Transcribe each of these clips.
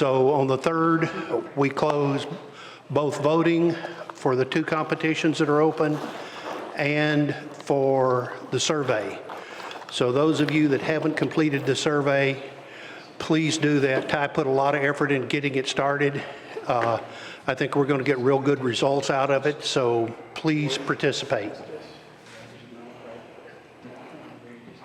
So on the 3rd, we close both voting for the 2 competitions that are open and for the survey. So those of you that haven't completed the survey, please do that. Ty put a lot of effort in getting it started. I think we're going to get real good results out of it, so please participate.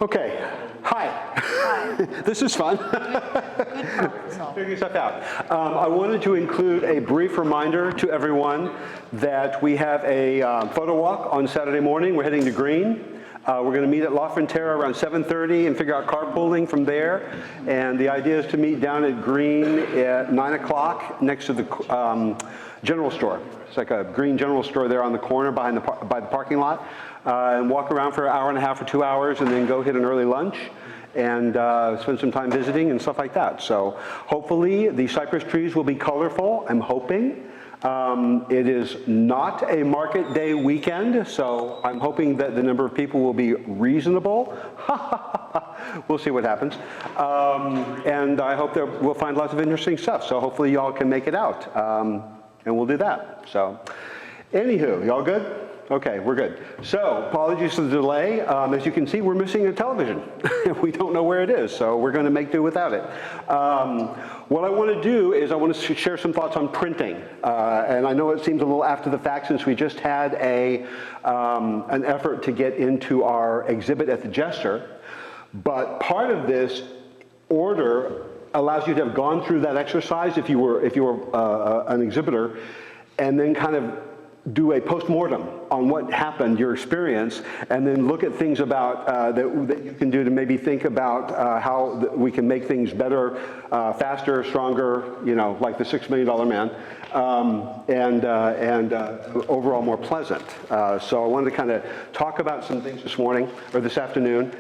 Okay, hi. Hi. This is fun. Good problem solving. Figuring stuff out. I wanted to include a brief reminder to everyone that we have a photo walk on Saturday morning. We're heading to Green. We're going to meet at La Frontera around 7:30 and figure out carpooling from there. And the idea is to meet down at Green at 9 o'clock next to the general store. It's like a Green general store there on the corner by the parking lot. And walk around for an hour and a half or 2 hours and then go hit an early lunch and spend some time visiting and stuff like that. So hopefully the cypress trees will be colorful, I'm hoping. It is not a market day weekend, so I'm hoping that the number of people will be reasonable. We'll see what happens. And I hope that we'll find lots of interesting stuff, so hopefully y'all can make it out. And we'll do that. So, anywho, y'all good? Okay, we're good. So, apologies for the delay. As you can see, we're missing a television. We don't know where it is, so we're going to make do without it. What I want to do is I want to share some thoughts on printing. And I know it seems a little after the fact since we just had an effort to get into our exhibit at the Jester. But part of this order allows you to have gone through that exercise if you were an exhibitor, and then kind of do a post-mortem on what happened, your experience, and then look at things about that you can do to maybe think about how we can make things better, faster, stronger, you know, like the $6 Million Man, and overall more pleasant. So I wanted to kind of talk about some things this morning, or this afternoon.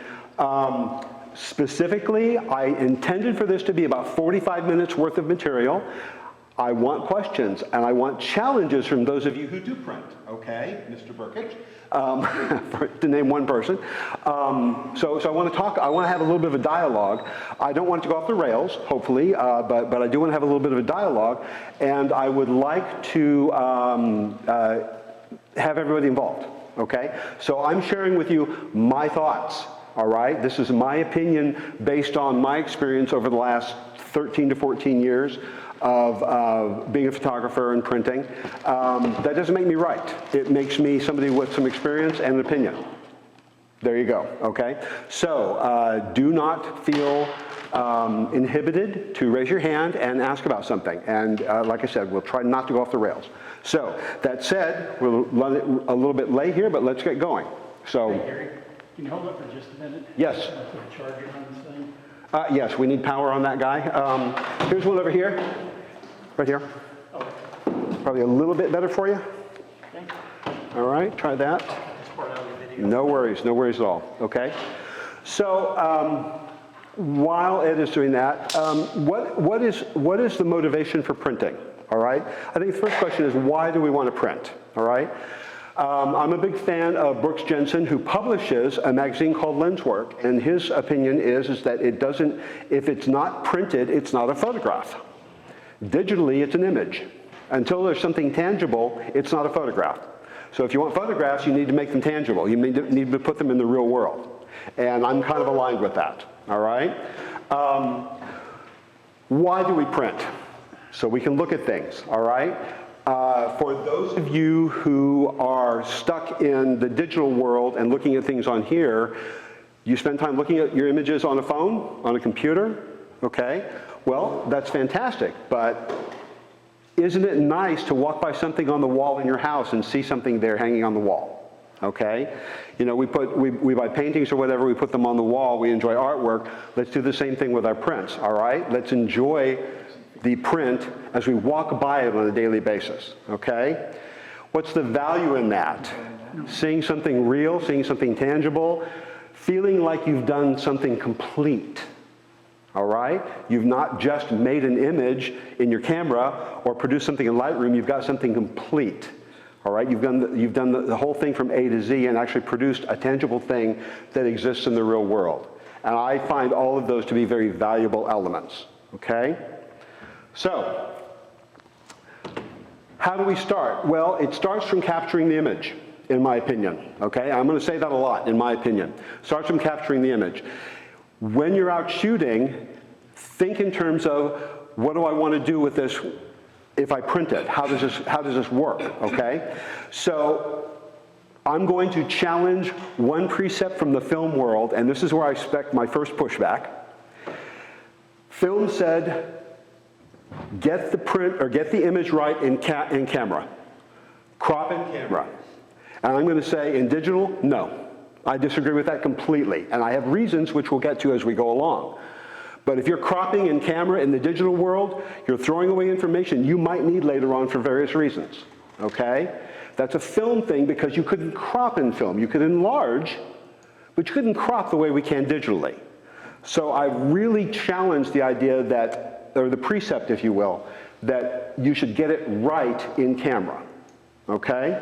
Specifically, I intended for this to be about 45 minutes worth of material. I want questions, and I want challenges from those of you who do print, okay, Mr. Burkett, to name one person. So I want to have a little bit of a dialogue. I don't want it to go off the rails, hopefully, but I do want to have a little bit of a dialogue, and I would like to have everybody involved, okay? So I'm sharing with you my thoughts, all right? This is my opinion based on my experience over the last 13 to 14 years of being a photographer and printing. That doesn't make me right. It makes me somebody with some experience and an opinion. There you go, okay? So do not feel inhibited to raise your hand and ask about something. And like I said, we'll try not to go off the rails. So that said, we'll run it a little bit late here, but let's get going. So, hey, Gary, can you hold up for just a minute? Yes. Put a charger on this thing. Yes, we need power on that guy. Here's one over here, right here. Oh. Probably a little bit better for you. Thank you. All right, try that. That's part of the video. No worries at all, okay? So while Ed is doing that, what is the motivation for printing, all right? I think the first question is, why do we want to print, all right? I'm a big fan of Brooks Jensen, who publishes a magazine called Lenswork, and his opinion is that it doesn't, if it's not printed, it's not a photograph. Digitally, it's an image. Until there's something tangible, it's not a photograph. So if you want photographs, you need to make them tangible. You need to put them in the real world. And I'm kind of aligned with that, all right? Why do we print? So we can look at things, all right? For those of you who are stuck in the digital world and looking at things on here, you spend time looking at your images on a phone, on a computer, okay? Well, that's fantastic, but isn't it nice to walk by something on the wall in your house and see something there hanging on the wall, okay? You know, we buy paintings or whatever, we put them on the wall, we enjoy artwork. Let's do the same thing with our prints, all right? Let's enjoy the print as we walk by it on a daily basis, okay? What's the value in that? Seeing something real, seeing something tangible, feeling like you've done something complete, all right? You've not just made an image in your camera or produced something in Lightroom, you've got something complete, all right? You've done the whole thing from A to Z and actually produced a tangible thing that exists in the real world. And I find all of those to be very valuable elements, okay? So, how do we start? Well, it starts from capturing the image, in my opinion, okay? I'm gonna say that a lot, in my opinion. Starts from capturing the image. When you're out shooting, think in terms of, what do I wanna do with this if I print it? How does this work, okay? So, I'm going to challenge one precept from the film world, and this is where I expect my first pushback. Film said, get the image right in camera. Crop in camera. And I'm going to say in digital, no. I disagree with that completely. And I have reasons which we'll get to as we go along. But if you're cropping in camera in the digital world, you're throwing away information you might need later on for various reasons, okay? That's a film thing because you couldn't crop in film. You could enlarge, but you couldn't crop the way we can digitally. So I really challenged the idea that, or the precept, if you will, that you should get it right in camera, okay?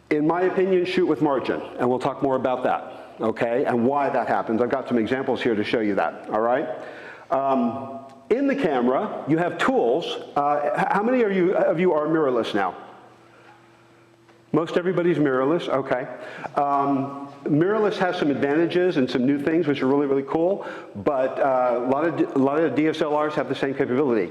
In my opinion, shoot with margin, and we'll talk more about that, okay, and why that happens. I've got some examples here to show you that, all right? In the camera, you have tools. How many of you are mirrorless now? Most everybody's mirrorless, okay. Mirrorless has some advantages and some new things which are really, really cool, but a lot of DSLRs have the same capability.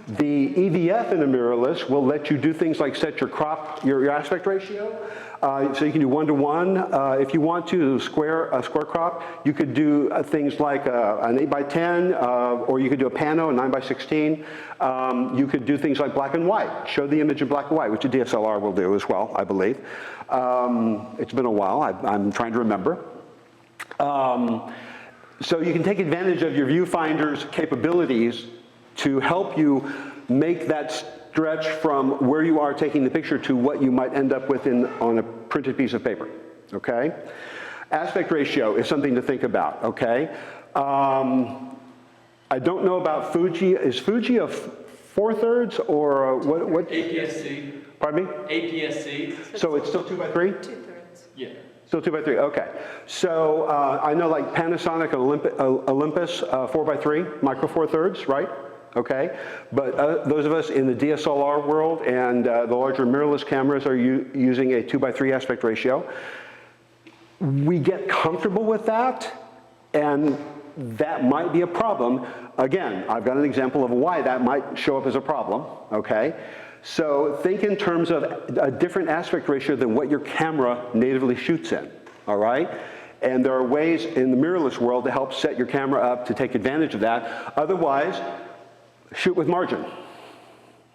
The EVF in a mirrorless will let you do things like set your aspect ratio, so you can do 1:1. If you want to square crop, you could do things like an 8:10, or you could do a pano, a 9:16. You could do things like black and white, show the image in black and white, which a DSLR will do as well, I believe. It's been a while, I'm trying to remember. So you can take advantage of your viewfinder's capabilities to help you make that stretch from where you are taking the picture to what you might end up with on a printed piece of paper, okay? Aspect ratio is something to think about, okay? I don't know about Fuji. Is Fuji a 4/3 or what? APS-C. Pardon me? APS-C. So it's still 2:3? 2/3. Yeah. Still 2:3, okay. So I know like Panasonic Olympus 4:3, micro 4/3, right? Okay, but those of us in the DSLR world and the larger mirrorless cameras are using a 2:3 aspect ratio. We get comfortable with that, and that might be a problem. Again, I've got an example of why that might show up as a problem, okay? So think in terms of a different aspect ratio than what your camera natively shoots in, all right? And there are ways in the mirrorless world to help set your camera up to take advantage of that. Otherwise, shoot with margin,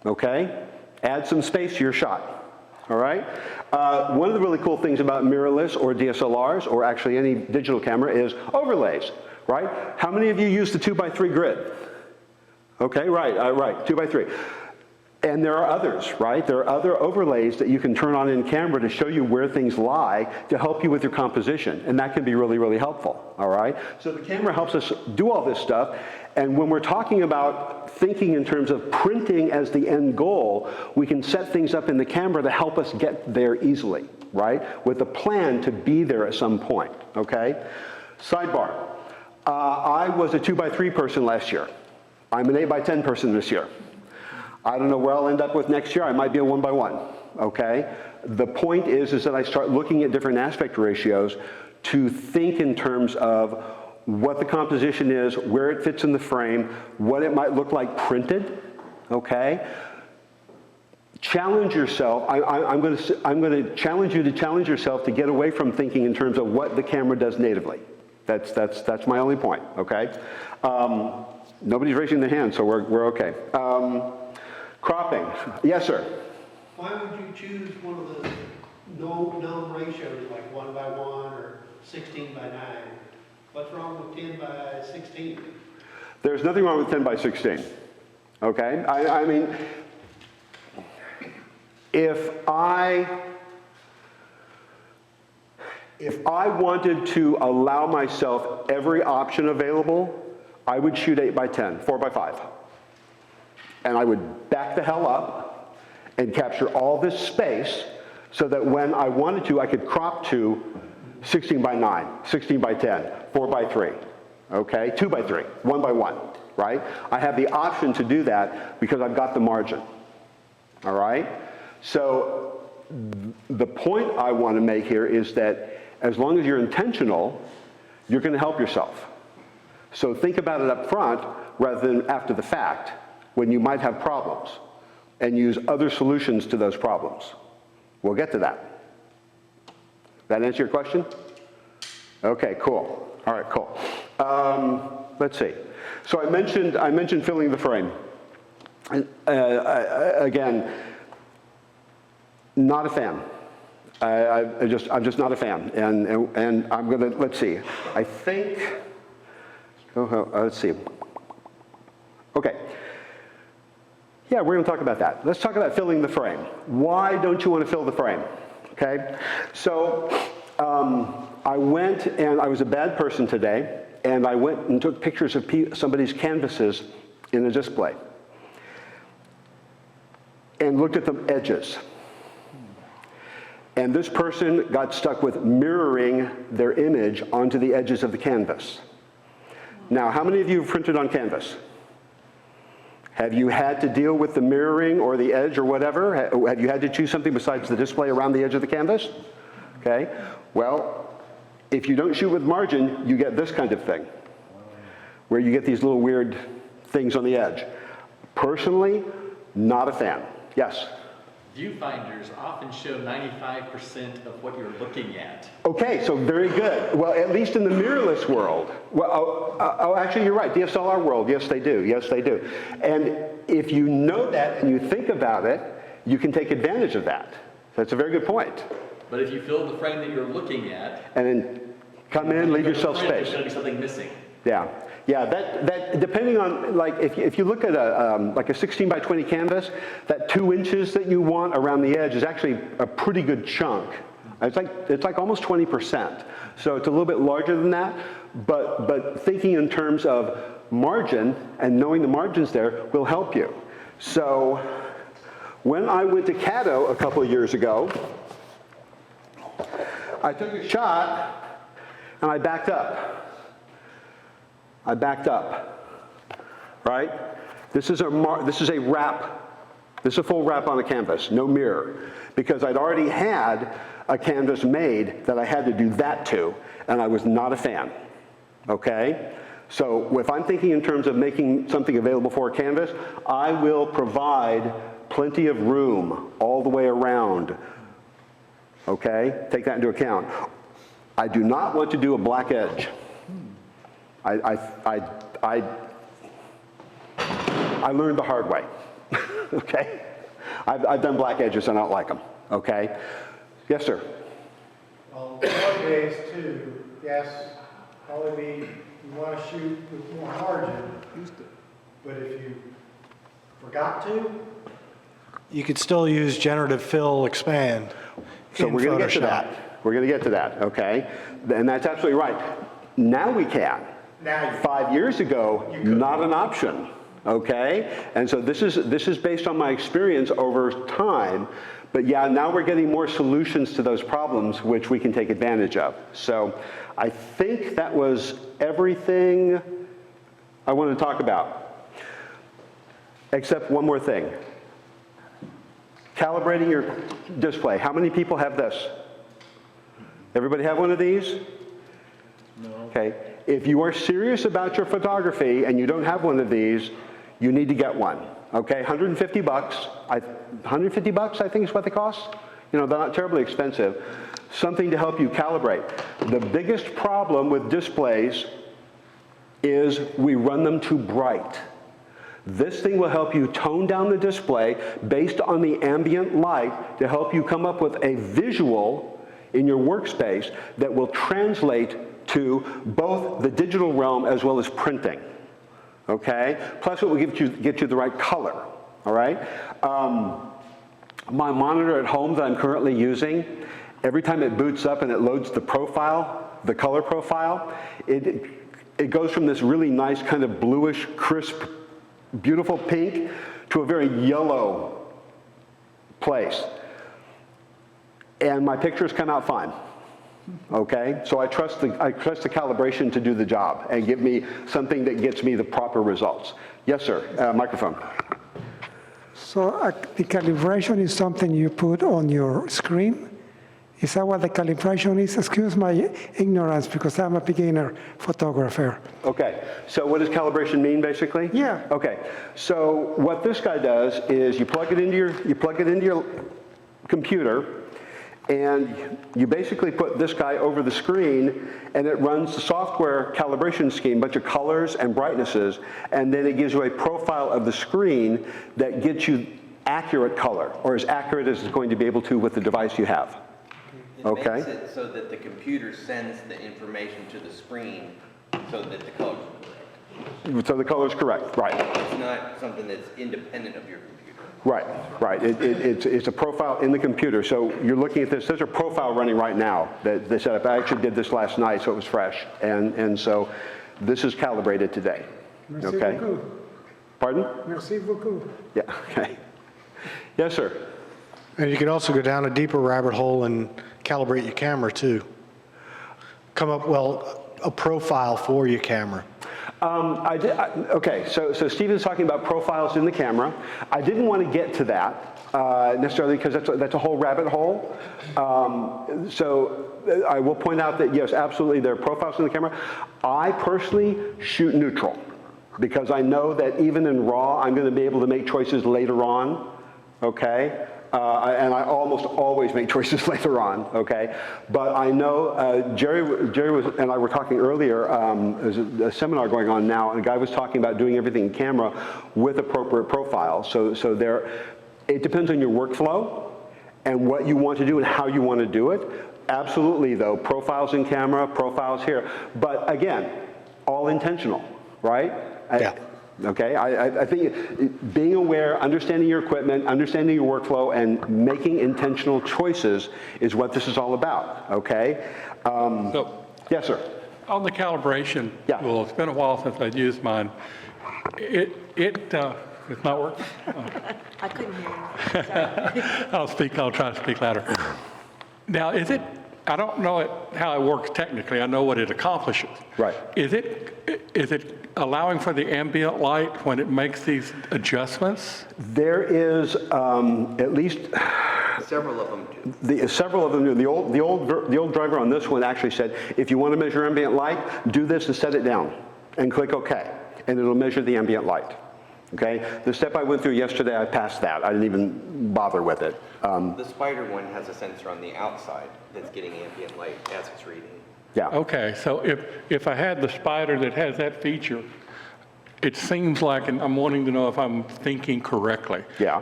okay? Add some space to your shot, all right? One of the really cool things about mirrorless or DSLRs, or actually any digital camera, is overlays, right? How many of you use the 2:3 grid? Okay, right, 2:3. And there are others, right? There are other overlays that you can turn on in camera to show you where things lie to help you with your composition. And that can be really, really helpful, all right? So the camera helps us do all this stuff. And when we're talking about thinking in terms of printing as the end goal, we can set things up in the camera to help us get there easily, right? With a plan to be there at some point, okay? Sidebar. I was a 2:3 person last year. I'm an 8:10 person this year. I don't know where I'll end up with next year. I might be a 1:1, okay? The point is that I start looking at different aspect ratios to think in terms of what the composition is, where it fits in the frame, what it might look like printed, okay? Challenge yourself. I'm going to challenge you to challenge yourself to get away from thinking in terms of what the camera does natively. That's my only point, okay? Nobody's raising their hand, so we're okay. Cropping. Yes, sir. Why would you choose one of the known ratios like 1:1 or 16:9? What's wrong with 10:16? There's nothing wrong with 10:16, okay? I mean, if I wanted to allow myself every option available, I would shoot 8:10, 4:5. And I would back the hell up and capture all this space so that when I wanted to, I could crop to 16:9, 16:10, 4:3, okay? 2:3, 1:1. right? I have the option to do that because I've got the margin, all right? So the point I want to make here is that as long as you're intentional, you're going to help yourself. So think about it up front rather than after the fact when you might have problems, and use other solutions to those problems. We'll get to that. That answer your question? Okay, cool. All right, cool. Let's see. So I mentioned filling the frame. Again, not a fan. I'm just not a fan. And I'm gonna, let's see. I think, let's see. Okay. Yeah, we're going to talk about that. Let's talk about filling the frame. Why don't you want to fill the frame? Okay, so I went and I was a bad person today, and I went and took pictures of somebody's canvases in a display and looked at the edges. And this person got stuck with mirroring their image onto the edges of the canvas. Now, how many of you have printed on canvas? Have you had to deal with the mirroring or the edge or whatever? Have you had to choose something besides the display around the edge of the canvas? Okay, well, if you don't shoot with margin, you get this kind of thing, where you get these little weird things on the edge. Personally, not a fan. Yes? Viewfinders often show 95% of what you're looking at. Okay, so very good. Well, at least in the mirrorless world. Well, actually, you're right. DSLR world, yes, they do. Yes, they do. And if you know that and you think about it, you can take advantage of that. That's a very good point. But if you fill the frame that you're looking at, And then come in, leave yourself space. there's going to be something missing. Yeah, yeah. That depending on, like, if you look at like a 16 by 20 canvas, that 2 inches that you want around the edge is actually a pretty good chunk. It's like almost 20%. So it's a little bit larger than that. But thinking in terms of margin and knowing the margins there will help you. So when I went to Caddo a couple of years ago, I took a shot and I backed up. Right? This is a wrap. This is a full wrap on a canvas, no mirror, because I'd already had a canvas made that I had to do that to, and I was not a fan. Okay? So if I'm thinking in terms of making something available for a canvas, I will provide plenty of room all the way around. Okay? Take that into account. I do not want to do a black edge. I learned the hard way, okay? I've done black edges and I don't like them, okay? Yes, sir? Well, nowadays too, yes, probably you want to shoot with more margin, but if you forgot to, you could still use generative fill expand So in we're going to get to Photoshop. that. We're going to get to that, okay? And that's absolutely right. Now we can. Now you 5 years ago, not an option, okay? And so this is based on my experience over time, but yeah, now we're getting more solutions to those problems which we can take advantage of. So I think that was everything I wanted to talk about, except one more thing. Calibrating your display. How many people have this? Everybody have one of these? No. Okay. If you are serious about your photography and you don't have one of these, you need to get one. Okay, 150 bucks. 150 bucks, I think is what they cost. You know, they're not terribly expensive. Something to help you calibrate. The biggest problem with displays is we run them too bright. This thing will help you tone down the display based on the ambient light to help you come up with a visual in your workspace that will translate to both the digital realm as well as printing, okay? Plus it will get you the right color, all right? My monitor at home that I'm currently using, every time it boots up and it loads the profile, the color profile, it goes from this really nice kind of bluish, crisp, beautiful pink to a very yellow place. And my pictures come out fine. Okay, so I trust the calibration to do the job and give me something that gets me the proper results. Yes, sir, microphone. So the calibration is something you put on your screen? Is that what the calibration is? Excuse my ignorance because I'm a beginner photographer. Okay, so what does calibration mean, basically? Yeah. Okay, so what this guy does is you plug it into your computer, and you basically put this guy over the screen, and it runs the software calibration scheme, a bunch of colors and brightnesses, and then it gives you a profile of the screen that gets you accurate color, or as accurate as it's going to be able to with the device you have. Okay. It makes it so that the computer sends the information to the screen so that the colors are correct. So the color is correct, right. It's not something that's independent of your computer. Right, right. It's a profile in the computer. So you're looking at this. There's a profile running right now that they set up. I actually did this last night, so it was fresh. And so this is calibrated today. Merci Okay. beaucoup. Pardon? Merci beaucoup. Yeah, okay. Yes, sir. And you can also go down a deeper rabbit hole and calibrate your camera too. Come up, well, a profile for your camera. Okay, so Stephen's talking about profiles in the camera. I didn't want to get to that necessarily because that's a whole rabbit hole. So I will point out that yes, absolutely, there are profiles in the camera. I personally shoot neutral because I know that even in RAW, I'm going to be able to make choices later on. Okay. And I almost always make choices later on, okay? But I know Jerry and I were talking earlier, there's a seminar going on now, and a guy was talking about doing everything in camera with appropriate profiles. So it depends on your workflow and what you want to do and how you want to do it. Absolutely, though, profiles in camera, profiles here. But again, all intentional, right? Yeah. Okay, I think being aware, understanding your equipment, understanding your workflow, and making intentional choices is what this is all about, okay? Yes, sir. On the calibration, Yeah. well, it's been a while since I've used mine. It's not working? I couldn't hear you. Sorry. I'll try to speak louder. Now, I don't know how it works technically. I know what it accomplishes. Right. Is it allowing for the ambient light when it makes these adjustments? There is at least Several of them do. several of them do. The old driver on this one actually said, if you want to measure ambient light, do this and set it down, and click OK, and it'll measure the ambient light. Okay. The step I went through yesterday, I passed that. I didn't even bother with it. The spider one has a sensor on the outside that's getting ambient light as it's reading. Yeah. Okay, so if I had the spider that has that feature, it seems like, and I'm wanting to know if I'm thinking correctly. Yeah.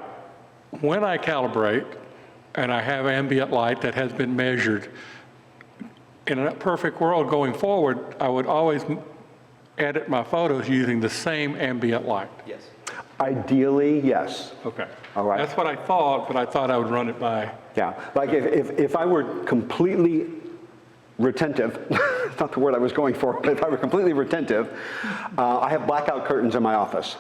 When I calibrate and I have ambient light that has been measured, in a perfect world going forward, I would always edit my photos using the same ambient light. Yes. Ideally, yes. Okay. All right. That's what I thought, but I thought I would run it by. Yeah. Like if I were completely retentive, it's not the word I was going for, but if I were completely retentive, I have blackout curtains in my office.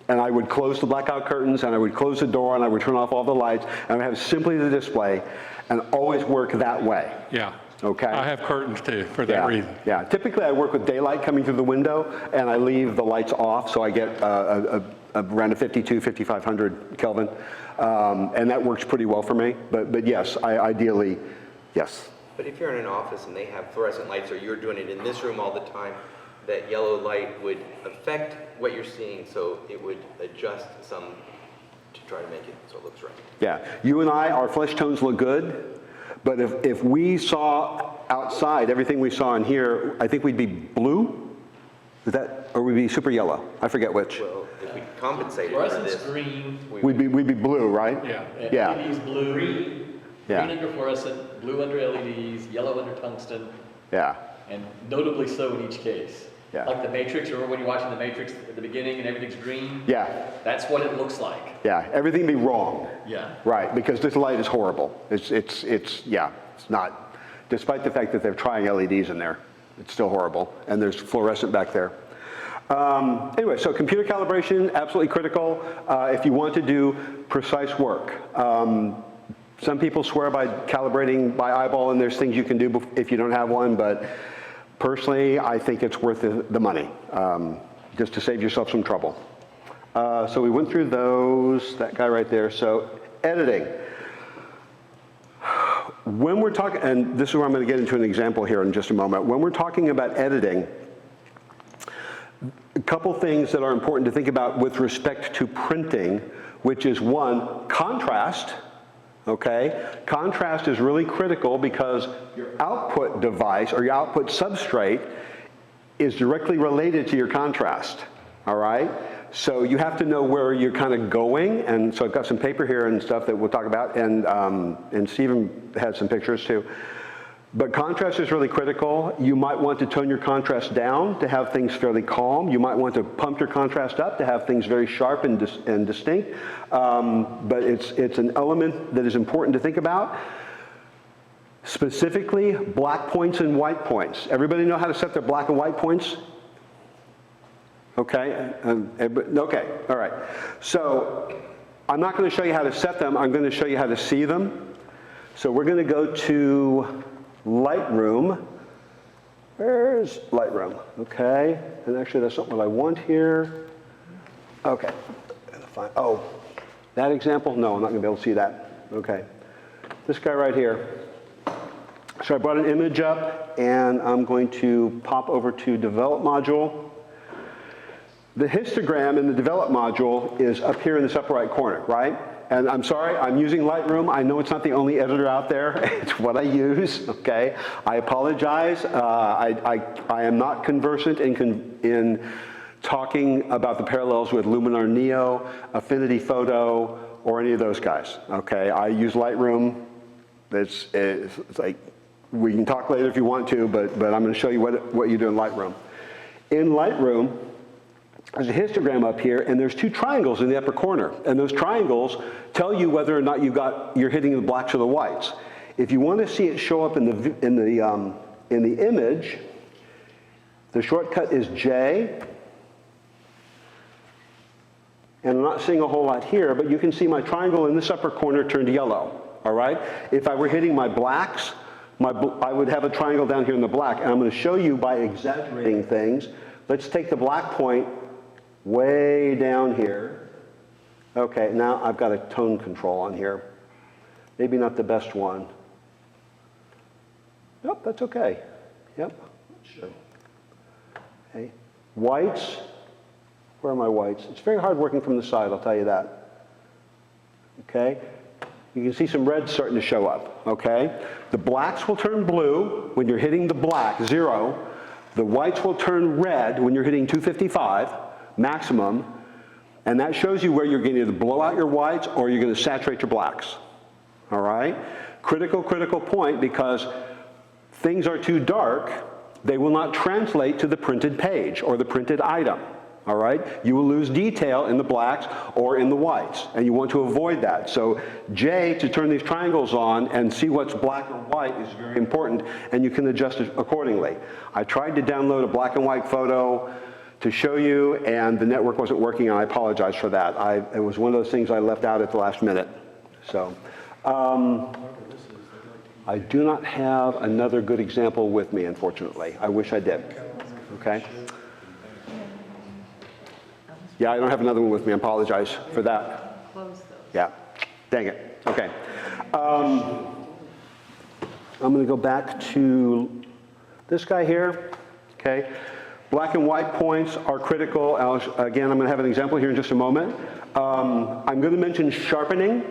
And I would close the blackout curtains, and I would close the door, and I would turn off all the lights, and I would have simply the display, and always work that way. Yeah. Okay. I have curtains too, for that reason. Yeah. Typically, I work with daylight coming through the window, and I leave the lights off, so I get around a 5,500 Kelvin, and that works pretty well for me. But yes, ideally, yes. But if you're in an office and they have fluorescent lights, or you're doing it in this room all the time, that yellow light would affect what you're seeing, so it would adjust some to try to make it so it looks right. Yeah. You and I, our flesh tones look good, but if we saw outside everything we saw in here, I think we'd be blue. Is that, or we'd be super yellow? I forget which. Well, if we compensated for Fluorescence this, green. We'd be blue, right? Yeah. Yeah. LEDs blue. Green Yeah. under fluorescent, blue under LEDs, yellow under tungsten, Yeah. and notably so in each case. Yeah. Like the Matrix, remember when you're watching the Matrix at the beginning and everything's green? Yeah. That's what it looks like. Yeah. Everything be wrong. Yeah. Right, because this light is horrible. It's not, despite the fact that they're trying LEDs in there, it's still horrible, and there's fluorescent back there. Anyway, so computer calibration, absolutely critical if you want to do precise work. Some people swear by calibrating by eyeball, and there's things you can do if you don't have one, but personally, I think it's worth the money, just to save yourself some trouble. So we went through those, that guy right there. So editing. When we're talking, and this is where I'm going to get into an example here in just a moment. When we're talking about editing, a couple things that are important to think about with respect to printing, which is one, contrast. Okay, contrast is really critical because your output device or your output substrate is directly related to your contrast, all right? So you have to know where you're kind of going, and so I've got some paper here and stuff that we'll talk about, and Stephen had some pictures too. But contrast is really critical. You might want to tone your contrast down to have things fairly calm. You might want to pump your contrast up to have things very sharp and distinct. But it's an element that is important to think about. Specifically, black points and white points. Everybody know how to set their black and white points? Okay, okay, all right. So I'm not going to show you how to set them. I'm going to show you how to see them. So we're going to go to Lightroom. Where's Lightroom? Okay, and actually that's not what I want here. Okay, oh, that example? No, I'm not going to be able to see that. Okay, this guy right here. So I brought an image up, and I'm going to pop over to Develop module. The histogram in the Develop module is up here in this upper right corner, right? And I'm sorry, I'm using Lightroom. I know it's not the only editor out there. It's what I use, okay? I apologize. I am not conversant in talking about the parallels with Luminar Neo, Affinity Photo, or any of those guys, okay? I use Lightroom. It's like, we can talk later if you want to, but I'm going to show you what you do in Lightroom. In Lightroom, there's a histogram up here, and there's two triangles in the upper corner, and those triangles tell you whether or not you're hitting the blacks or the whites. If you want to see it show up in the image, the shortcut is J, and I'm not seeing a whole lot here, but you can see my triangle in this upper corner turned yellow. All right. If I were hitting my blacks, I would have a triangle down here in the black, and I'm going to show you by exaggerating things. Let's take the black point way down here. Okay, now I've got a tone control on here. Maybe not the best one. Nope, that's okay. Yep, sure. Okay, whites. Where are my whites? It's very hard working from the side, I'll tell you that. Okay, you can see some red starting to show up, okay? The blacks will turn blue when you're hitting the black, 0. The whites will turn red when you're hitting 255, maximum, and that shows you where you're going to either blow out your whites or you're going to saturate your blacks, all right? Critical point, because things are too dark, they will not translate to the printed page or the printed item, all right? You will lose detail in the blacks or in the whites, and you want to avoid that. So J, to turn these triangles on and see what's black or white, is very important, and you can adjust it accordingly. I tried to download a black and white photo to show you, and the network wasn't working, and I apologize for that. It was one of those things I left out at the last minute. So I do not have another good example with me, unfortunately. I wish I did, okay? Yeah, I don't have another one with me. I apologize for that. Close those. Yeah, dang it. Okay. I'm going to go back to this guy here. Okay. Black and white points are critical. Again, I'm going to have an example here in just a moment. I'm going to mention sharpening.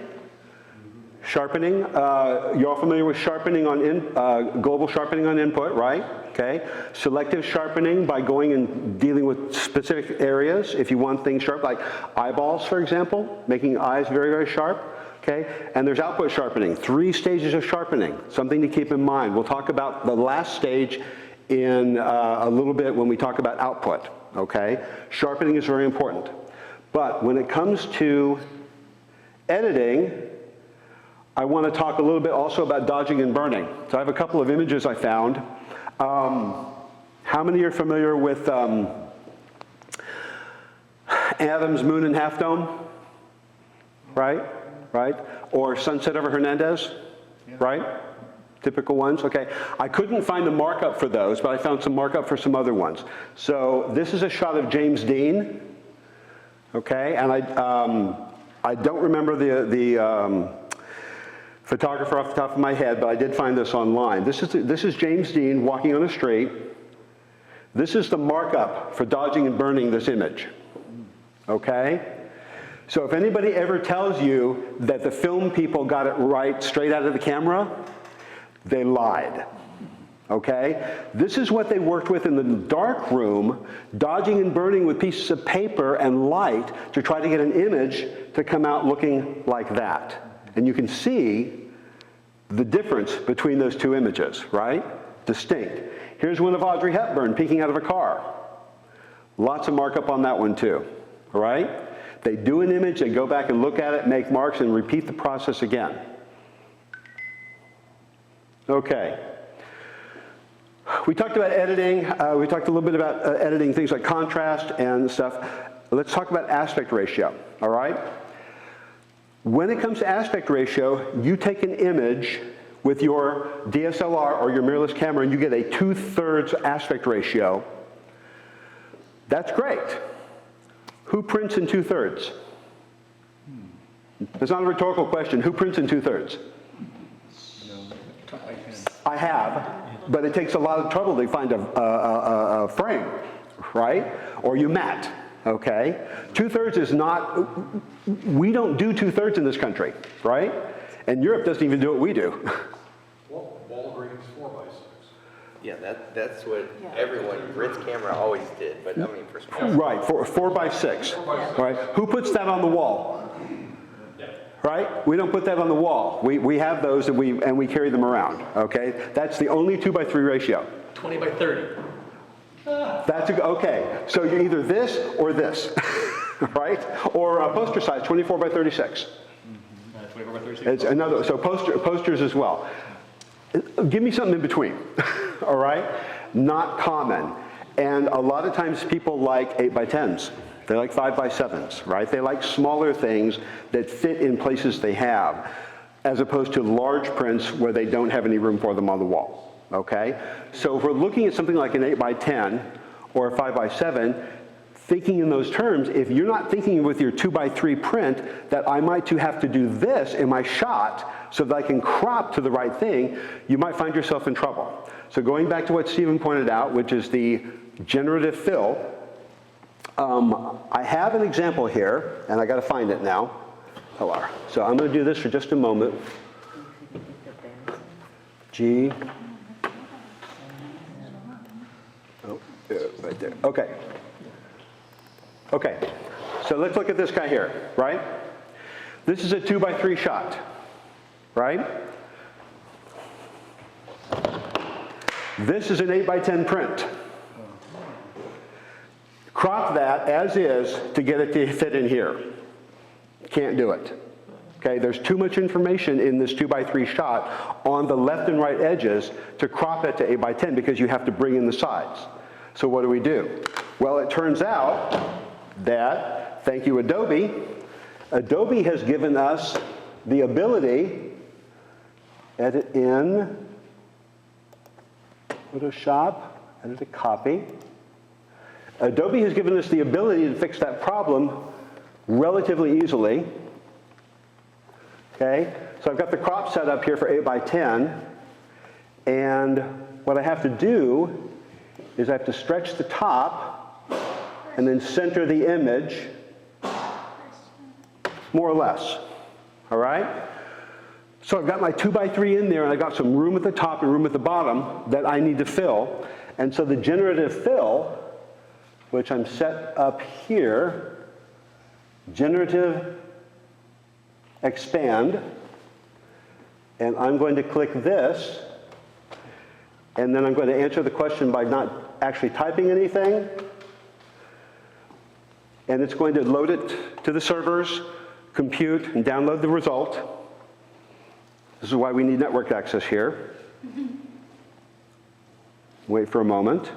Sharpening. You're all familiar with sharpening on global sharpening on input, right? Okay. Selective sharpening by going and dealing with specific areas. If you want things sharp, like eyeballs, for example, making eyes very, very sharp. Okay. And there's output sharpening. 3 stages of sharpening. Something to keep in mind. We'll talk about the last stage in a little bit when we talk about output. Okay. Sharpening is very important. But when it comes to editing, I want to talk a little bit also about dodging and burning. So I have a couple of images I found. How many are familiar with Adam's Moon and Half Dome? Right? right? Or Sunset over Hernandez, right? Typical ones, okay. I couldn't find the markup for those, but I found some markup for some other ones. So this is a shot of James Dean, okay, and I don't remember the photographer off the top of my head, but I did find this online. This is James Dean walking on a street. This is the markup for dodging and burning this image, okay? So if anybody ever tells you that the film people got it right straight out of the camera, they lied, okay? This is what they worked with in the dark room, dodging and burning with pieces of paper and light to try to get an image to come out looking like that. And you can see the difference between those two images, right? Distinct. Here's one of Audrey Hepburn peeking out of a car. Lots of markup on that one too, all right? They do an image, they go back and look at it, make marks, and repeat the process again. Okay. We talked about editing. We talked a little bit about editing things like contrast and stuff. Let's talk about aspect ratio, all right? When it comes to aspect ratio, you take an image with your DSLR or your mirrorless camera and you get a 2/3 aspect ratio. That's great. Who prints in 2/3? It's not a rhetorical question. Who prints in 2/3? I have, but it takes a lot of trouble to find a frame, right? Or you mat, okay? 2/3 is not, we don't do 2/3 in this country, right? And Europe doesn't even do what we do. Walgreens 4x6. Yeah, that's what everyone, Ritz camera always did, but I mean for small. Right, 4x6, right? Who puts that on the wall? Right? We don't put that on the wall. We have those and we carry them around, okay? That's the only 2:3 ratio. 20/30. That's, okay, so you're either this or this, right? Or poster size, 24x36. 24/36. It's another, so posters as well. Give me something in between, all right? Not common. And a lot of times people like 8x10s. They like 5x7s, right? They like smaller things that fit in places they have, as opposed to large prints where they don't have any room for them on the wall, okay? So if we're looking at something like an 8x10 or a 5x7, thinking in those terms, if you're not thinking with your 2x3 print that I might have to do this in my shot so that I can crop to the right thing, you might find yourself in trouble. So going back to what Stephen pointed out, which is the generative fill, I have an example here, and I got to find it now. So I'm going to do this for just a moment. G. Oh, right there. Okay. Okay. So let's look at this guy here, right? This is a 2x3 shot, right? This is an 8x10 print. Crop that as is to get it to fit in here. Can't do it. Okay, there's too much information in this 2x3 shot on the left and right edges to crop it to 8x10 because you have to bring in the sides. So what do? Well, it turns out that, thank you Adobe, Adobe has given us the ability, edit in, Photoshop, edit a copy. Adobe has given us the ability to fix that problem relatively easily. Okay, so I've got the crop set up here for 8x10, and what I have to do is I have to stretch the top and then center the image, more or less, all right? So I've got my 2x3 in there, and I've got some room at the top and room at the bottom that I need to fill, and so the generative fill, which I'm set up here, generative expand, and I'm going to click this, and then I'm going to answer the question by not actually typing anything, and it's going to load it to the servers, compute, and download the result. This is why we need network access here. Wait for a moment.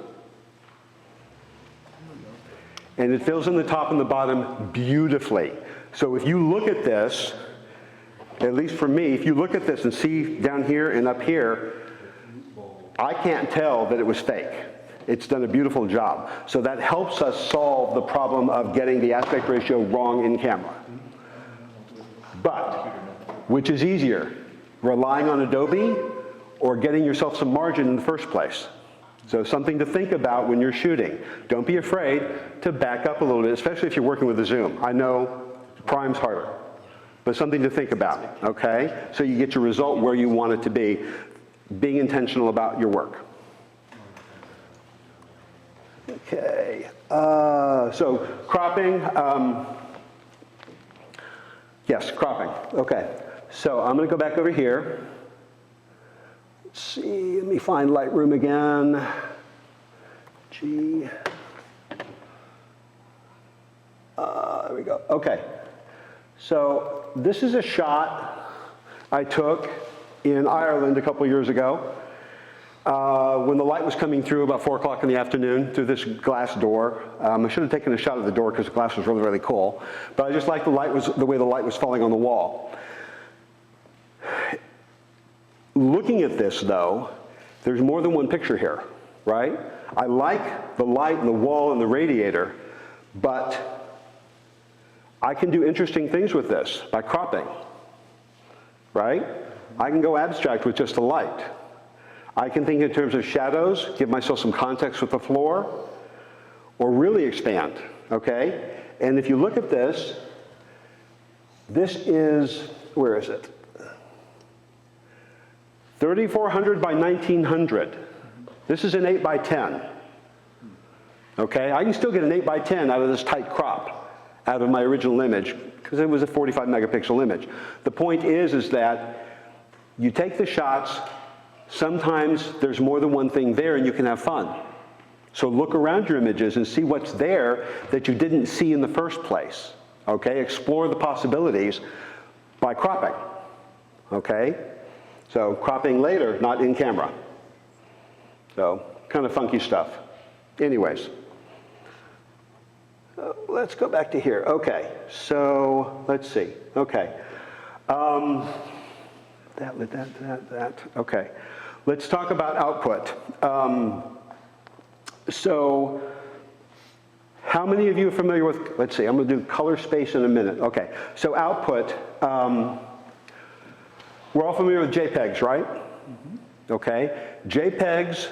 And it fills in the top and the bottom beautifully. So if you look at this, at least for me, if you look at this and see down here and up here, I can't tell that it was fake. It's done a beautiful job. So that helps us solve the problem of getting the aspect ratio wrong in camera. But, which is easier, relying on Adobe or getting yourself some margin in the first place? So something to think about when you're shooting. Don't be afraid to back up a little bit, especially if you're working with a zoom. I know prime's harder, but something to think about, okay? So you get your result where you want it to be, being intentional about your work. Okay, so cropping, yes, cropping, okay. So I'm gonna go back over here. Let's see, let me find Lightroom again. There we go, okay. So this is a shot I took in Ireland a couple years ago when the light was coming through about 4 o'clock in the afternoon through this glass door. I should have taken a shot of the door because the glass was really, really cool. But I just liked the way the light was falling on the wall. Looking at this though, there's more than one picture here, right? I like the light and the wall and the radiator, but I can do interesting things with this by cropping, right? I can go abstract with just the light. I can think in terms of shadows, give myself some context with the floor, or really expand, okay? And if you look at this, this is, where is it? 3,400 by 1,900. This is an 8 by 10. Okay, I can still get an 8 by 10 out of this tight crop, out of my original image, because it was a 45 megapixel image. The point is that you take the shots, sometimes there's more than one thing there and you can have fun. So look around your images and see what's there that you didn't see in the first place. Okay, explore the possibilities by cropping. Okay, so cropping later, not in camera. So kind of funky stuff. Anyways, let's go back to here. Okay, so let's see. Okay, okay, let's talk about output. So how many of you are familiar with, let's see, I'm gonna do color space in a minute. Okay, so output, we're all familiar with JPEGs, right? Mm-hmm. Okay, JPEGs,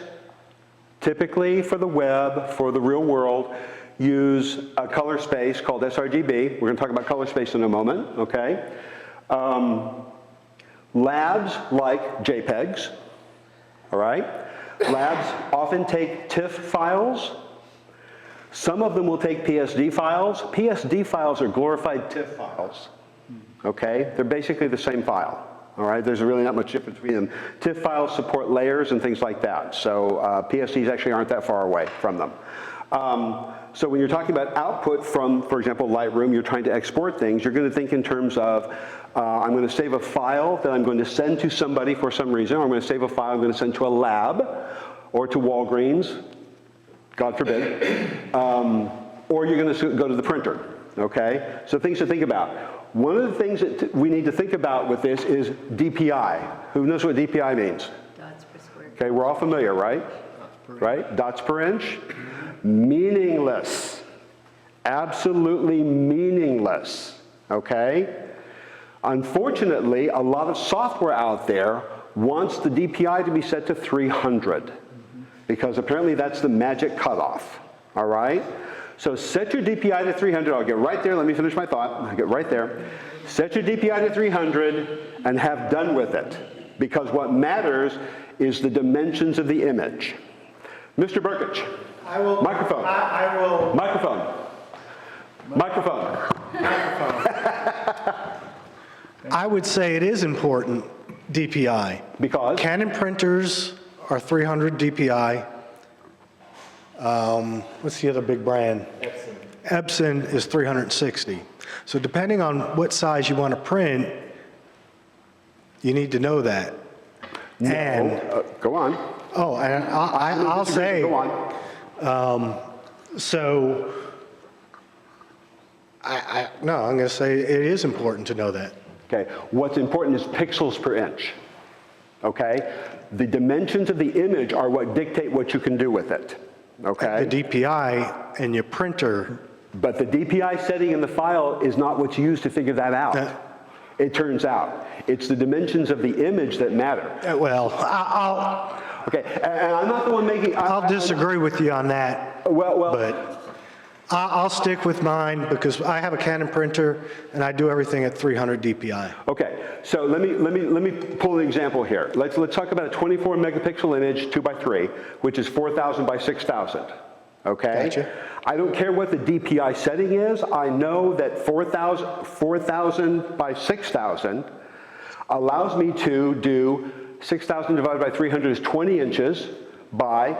typically for the web, for the real world, use a color space called sRGB. We're gonna talk about color space in a moment, okay? Labs like JPEGs, all right? Labs often take TIFF files. Some of them will take PSD files. PSD files are glorified TIFF files, okay? They're basically the same file. All right, there's really not much difference between them. TIFF files support layers and things like that, so PSDs actually aren't that far away from them. So when you're talking about output from, for example, Lightroom, you're trying to export things, you're going to think in terms of, I'm going to save a file that I'm going to send to somebody for some reason, or I'm going to save a file I'm going to send to a lab, or to Walgreens, God forbid, or you're going to go to the printer, okay? So things to think about. One of the things that we need to think about with this is DPI. Who knows what DPI means? Dots per square. Okay, we're all familiar, right? Right? Dots per inch. Meaningless. Absolutely meaningless. Okay? Unfortunately, a lot of software out there wants the DPI to be set to 300 because apparently that's the magic cutoff. All right? So set your DPI to 300. I'll get right there. Let me finish my thought. I'll get right there. Set your DPI to 300 and have done with it. Because what matters is the dimensions of the image. Mr. Burkich. I will. Microphone. I will. Microphone. Microphone. I would say it is important, DPI. Because? Canon printers are 300 DPI. What's the other big brand? Epson is 360. So depending on what size you want to print, you need to know that. No, And go on. oh, and I'll say, Go on. so no, I'm going to say it is important to know that. Okay, what's important is pixels per inch. Okay, the dimensions of the image are what dictate what you can do with it. Okay, The DPI and your printer, but the DPI setting in the file is not what's used to figure that out. It turns out it's the dimensions of the image that matter. well, I'll Okay, and I'm not the one making. I'll disagree with you on that, Well, but I'll stick with mine because I have a Canon printer and I do everything at 300 DPI. okay. So let me pull an example here. Let's talk about a 24 megapixel image, 2x3, which is 4,000 by 6,000. Okay. Gotcha. I don't care what the DPI setting is. I know that 4,000 by 6,000 allows me to do 6,000 divided by 300 is 20 inches by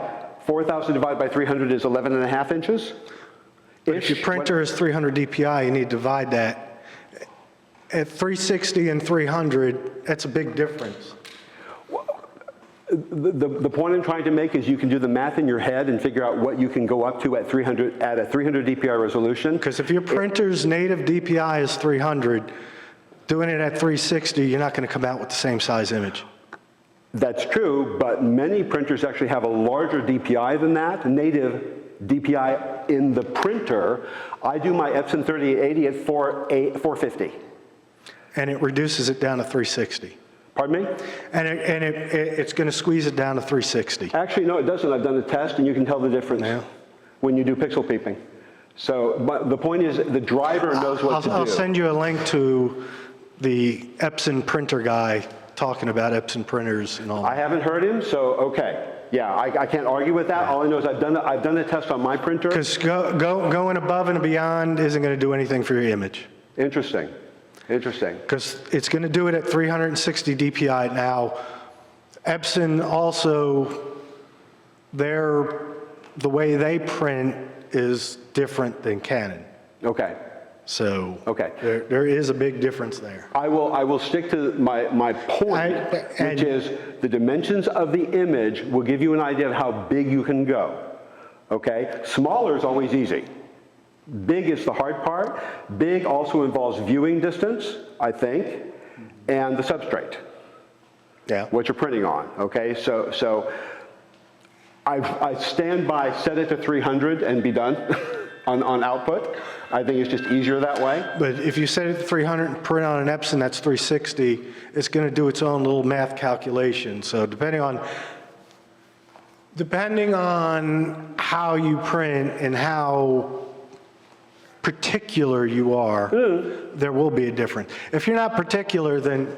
4,000 divided by 300 is 11.5 inches. If your printer is 300 DPI, you need to divide that. At 360 and 300, that's a big difference. The point I'm trying to make is you can do the math in your head and figure out what you can go up to at 300 DPI resolution. Because if your printer's native DPI is 300, doing it at 360, you're not going to come out with the same size image. That's true, but many printers actually have a larger DPI than that, native DPI in the printer. I do my Epson 3880 at 450. And it reduces it down to 360. Pardon me? And it's going to squeeze it down to 360. Actually, no, it doesn't. I've done a test, and you can tell the difference when you do pixel peeping. So, but the point is, the driver knows what to do. I'll send you a link to the Epson printer guy talking about Epson printers and all I that. haven't heard him, so okay. Yeah, I can't argue with that. All I know is I've done the test on my printer. Because going above and beyond isn't going to do anything for your image. Interesting. Interesting. Because it's going to do it at 360 DPI. Now, Epson also, the way they print is different than Canon. Okay. So Okay. there is a big difference there. I will stick to my point, which is the dimensions of the image will give you an idea of how big you can go. Okay? Smaller is always easy. Big is the hard part. Big also involves viewing distance, I think, and the substrate. Yeah. What you're printing on. Okay? So I stand by set it to 300 and be done on output. I think it's just easier that way. But if you set it to 300 and print on an Epson that's 360, it's going to do its own little math calculation. So depending on how you print and how particular you are, there will be a difference. If you're not particular, then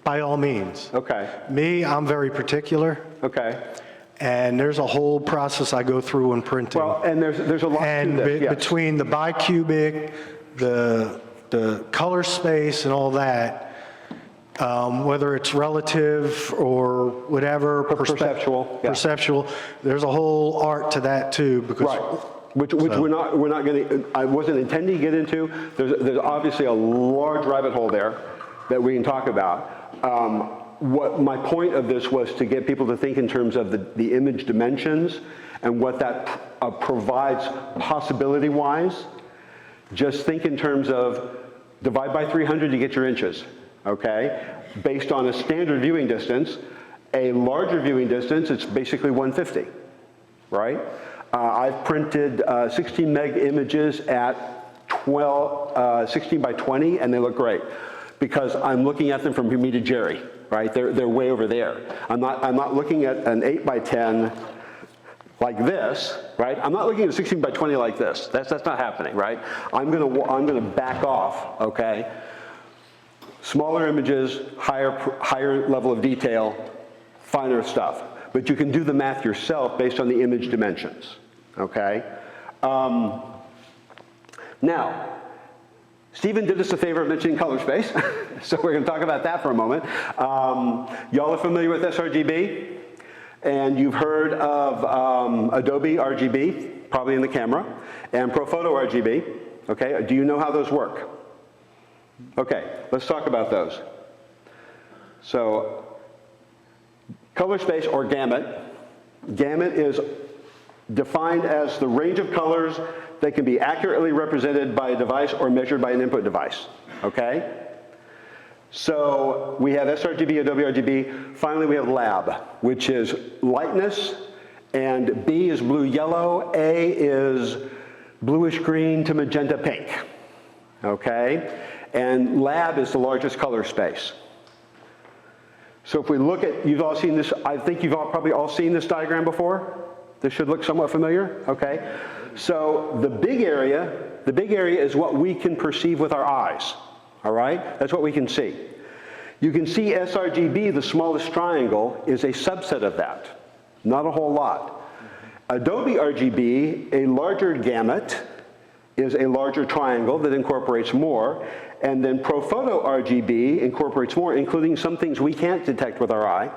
by all means. Okay. Me, I'm very particular. Okay. And there's a whole process I go through when printing. Well, and there's a lot And to this, yes. between the bicubic, the color space and all that, whether it's relative or whatever, Perceptual, yeah. perceptual, there's a whole art to that too. Because Right. Which we're not going to, I wasn't intending to get into. There's obviously a large rabbit hole there that we can talk about. What my point of this was to get people to think in terms of the image dimensions and what that provides possibility-wise. Just think in terms of divide by 300 to get your inches, okay? Based on a standard viewing distance, a larger viewing distance, it's basically 150, right? I've printed 16 meg images at 16 by 20, and they look great because I'm looking at them from me to Jerry, right? They're way over there. I'm not looking at an 8 by 10 like this, right? I'm not looking at a 16 by 20 like this. That's not happening, right? I'm gonna back off, okay? Smaller images, higher level of detail, finer stuff. But you can do the math yourself based on the image dimensions, okay? Now, Stephen did us a favor of mentioning color space, so we're going to talk about that for a moment. Y'all are familiar with sRGB, and you've heard of Adobe RGB, probably in the camera, and ProPhoto RGB, okay? Do you know how those work? Okay, let's talk about those. So, color space or gamut. Gamut is defined as the range of colors that can be accurately represented by a device or measured by an input device, okay? So we have sRGB, Adobe RGB. Finally, we have lab, which is lightness, and B is blue-yellow, A is bluish-green to magenta-pink, okay? And lab is the largest color space. So if we look at, you've all seen this, I think you've all probably all seen this diagram before. This should look somewhat familiar, okay? So the big area is what we can perceive with our eyes, all right? That's what we can see. You can see sRGB, the smallest triangle, is a subset of that. Not a whole lot. Adobe RGB, a larger gamut, is a larger triangle that incorporates more. And then ProPhoto RGB incorporates more, including some things we can't detect with our eye.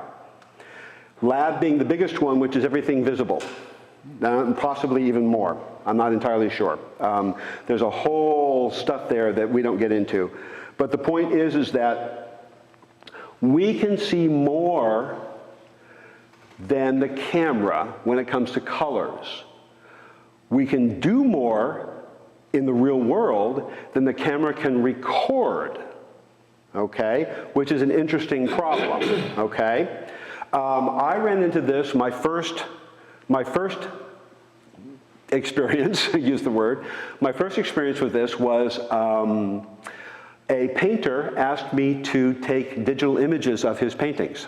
Lab being the biggest one, which is everything visible. And possibly even more. I'm not entirely sure. There's a whole stuff there that we don't get into. But the point is that we can see more than the camera when it comes to colors. We can do more in the real world than the camera can record, okay? Which is an interesting problem, okay? I ran into this, my first experience, use the word, my first experience with this was a painter asked me to take digital images of his paintings.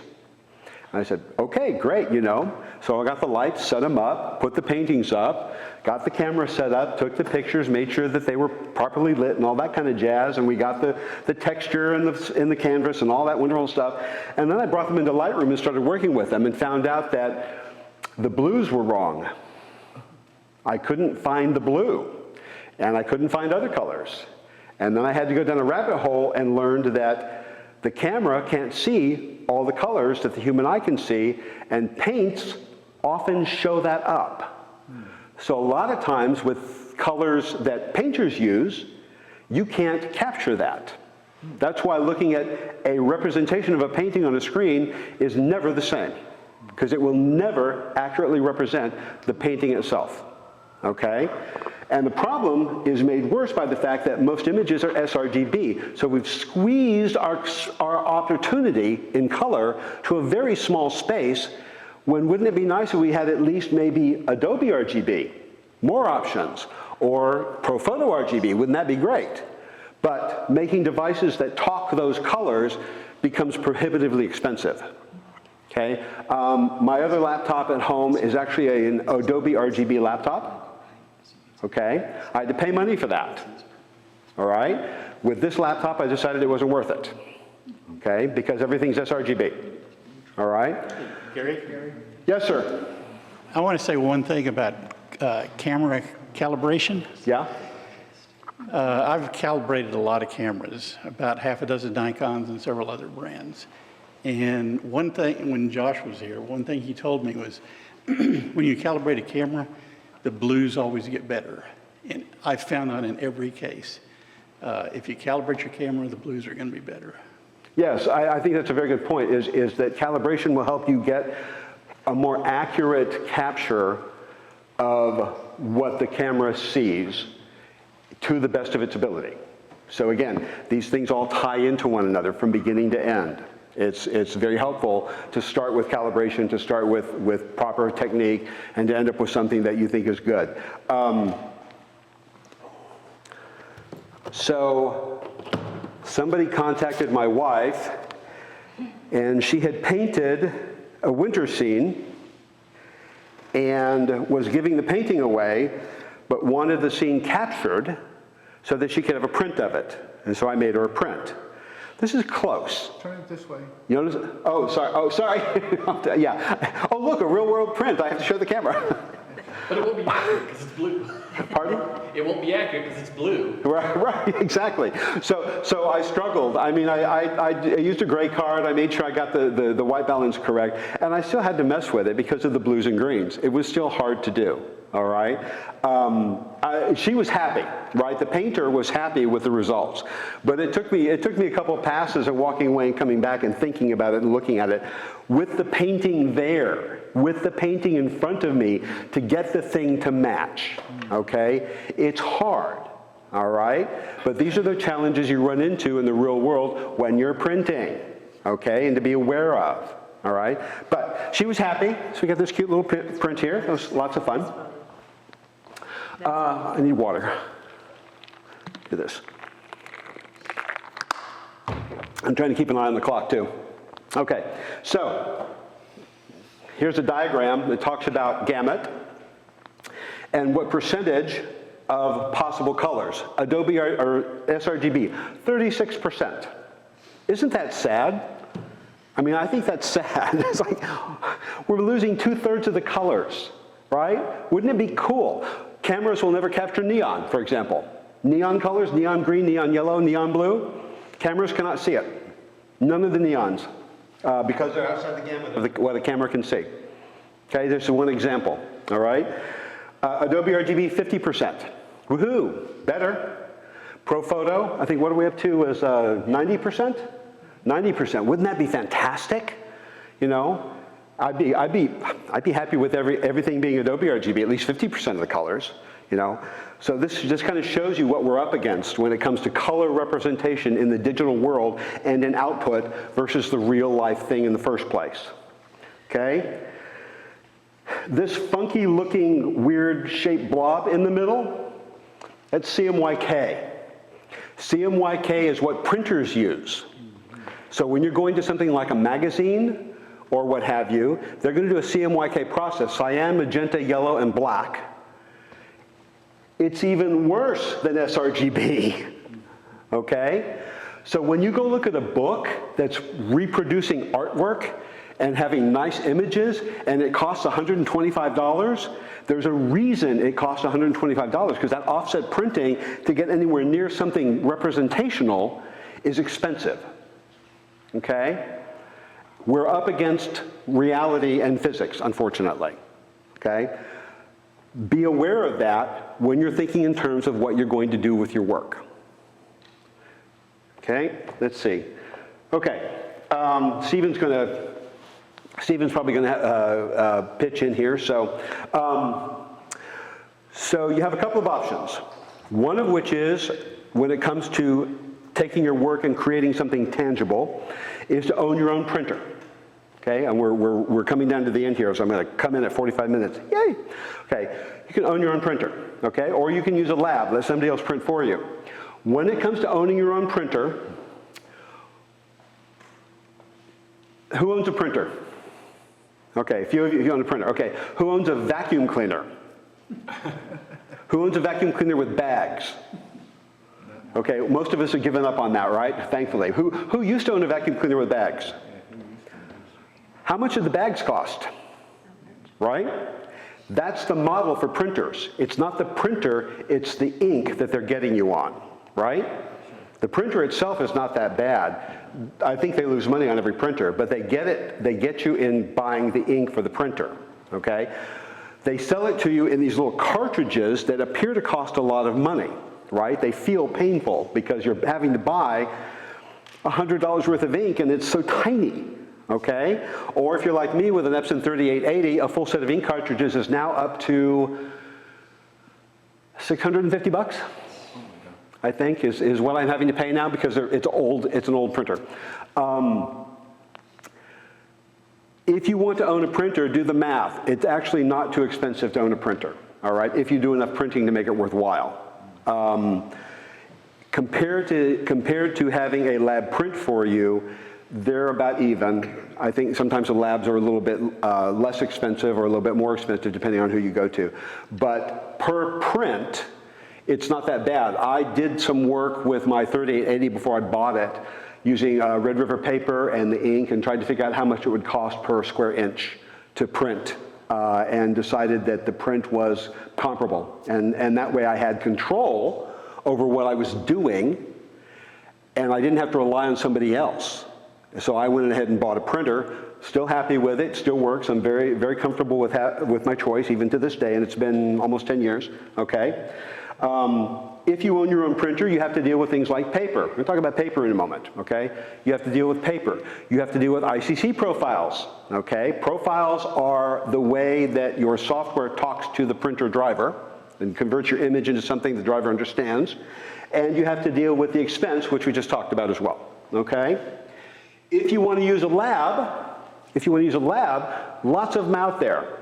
And I said, okay, great, you know. So I got the lights, set them up, put the paintings up, got the camera set up, took the pictures, made sure that they were properly lit and all that kind of jazz, and we got the texture in the canvas and all that wonderful stuff. And then I brought them into Lightroom and started working with them and found out that the blues were wrong. I couldn't find the blue, and I couldn't find other colors. And then I had to go down a rabbit hole and learned that the camera can't see all the colors that the human eye can see, and paints often show that up. So a lot of times with colors that painters use, you can't capture that. That's why looking at a representation of a painting on a screen is never the same, because it will never accurately represent the painting itself, okay? And the problem is made worse by the fact that most images are sRGB. So we've squeezed our opportunity in color to a very small space, when wouldn't it be nice if we had at least maybe Adobe RGB, more options, or ProPhoto RGB, wouldn't that be great? But making devices that talk those colors becomes prohibitively expensive. Okay, my other laptop at home is actually an Adobe RGB laptop. Okay, I had to pay money for that. All right, with this laptop, I decided it wasn't worth it. Okay, because everything's sRGB. All right. Gary? Yes, sir. I want to say one thing about camera calibration. Yeah. I've calibrated a lot of cameras, about half a dozen Nikons and several other brands. And one thing, when Josh was here, one thing he told me was, when you calibrate a camera, the blues always get better. And I found that in every case. If you calibrate your camera, the blues are going to be better. Yes, I think that's a very good point, is that calibration will help you get a more accurate capture of what the camera sees to the best of its ability. So again, these things all tie into one another from beginning to end. It's very helpful to start with calibration, to start with proper technique, and to end up with something that you think is good. So somebody contacted my wife, and she had painted a winter scene and was giving the painting away, but wanted the scene captured so that she could have a print of it. And so I made her a print. This is close. Turn it this way. You notice? Oh, sorry. Oh, sorry. Yeah. Oh, look, a real-world print. I have to show the camera. But it won't be accurate because it's blue. Pardon? It won't be accurate because it's blue. Right, exactly. So I struggled. I mean, I used a gray card. I made sure I got the white balance correct. And I still had to mess with it because of the blues and greens. It was still hard to do, all right? She was happy, right? The painter was happy with the results. But it took me a couple of passes of walking away and coming back and thinking about it and looking at it with the painting there, with the painting in front of me to get the thing to match, okay? It's hard, all right? But these are the challenges you run into in the real world when you're printing, okay, and to be aware of, all right? But she was happy, so we got this cute little print here. It was lots of fun. I need water. Look at this. I'm trying to keep an eye on the clock, too. Okay, so here's a diagram that talks about gamut and what percentage of possible colors. Adobe or sRGB, 36%. Isn't that sad? I mean, I think that's sad. It's like we're losing 2/3 of the colors, right? Wouldn't it be cool? Cameras will never capture neon, for example. Neon colors, neon green, neon yellow, neon blue. Cameras cannot see it. None of the neons, because they're outside the gamut of what a camera can see. Okay, there's one example, all right? Adobe RGB, 50%. Woohoo, better. ProPhoto, I think what are we up to is 90%? 90%, wouldn't that be fantastic? You know, I'd be happy with everything being Adobe RGB, at least 50% of the colors, you know. So this just kind of shows you what we're up against when it comes to color representation in the digital world and in output versus the real life thing in the first place, okay? This funky looking weird shaped blob in the middle, that's CMYK. CMYK is what printers use. So when you're going to something like a magazine or what have you, they're going to do a CMYK process, cyan, magenta, yellow, and black. It's even worse than sRGB, okay? So when you go look at a book that's reproducing artwork and having nice images and it costs $125, there's a reason it costs $125 because that offset printing to get anywhere near something representational is expensive, okay? We're up against reality and physics, unfortunately, okay? Be aware of that when you're thinking in terms of what you're going to do with your work. Okay, let's see. Okay, Stephen's probably going to pitch in here. So you have a couple of options. One of which is, when it comes to taking your work and creating something tangible, is to own your own printer. Okay, and we're coming down to the end here, so I'm going to come in at 45 minutes. Yay! Okay, you can own your own printer, okay? Or you can use a lab, let somebody else print for you. When it comes to owning your own printer, who owns a printer? Okay, a few of you own a printer. Okay, who owns a vacuum cleaner? Who owns a vacuum cleaner with bags? Okay, most of us have given up on that, right? Thankfully. Who used to own a vacuum cleaner with bags? How much did the bags cost? Right? That's the model for printers. It's not the printer, it's the ink that they're getting you on, right? The printer itself is not that bad. I think they lose money on every printer, but they get you in buying the ink for the printer, okay? They sell it to you in these little cartridges that appear to cost a lot of money, right? They feel painful because you're having to buy $100 worth of ink and it's so tiny. Okay? Or if you're like me with an Epson 3880, a full set of ink cartridges is now up to $650, I think, is what I'm having to pay now because it's an old printer. If you want to own a printer, do the math. It's actually not too expensive to own a printer, all right, if you do enough printing to make it worthwhile. Compared to having a lab print for you, they're about even. I think sometimes the labs are a little bit less expensive or a little bit more expensive depending on who you go to. But per print, it's not that bad. I did some work with my 3880 before I bought it using Red River paper and the ink and tried to figure out how much it would cost per square inch to print and decided that the print was comparable. And that way I had control over what I was doing and I didn't have to rely on somebody else. So I went ahead and bought a printer, still happy with it, still works. I'm very, very comfortable with my choice, even to this day, and it's been almost 10 years, okay? If you own your own printer, you have to deal with things like paper. We're going to talk about paper in a moment, okay? You have to deal with paper. You have to deal with ICC profiles, okay? Profiles are the way that your software talks to the printer driver, and convert your image into something the driver understands. And you have to deal with the expense, which we just talked about as well, okay? If you want to use a lab, lots of them out there.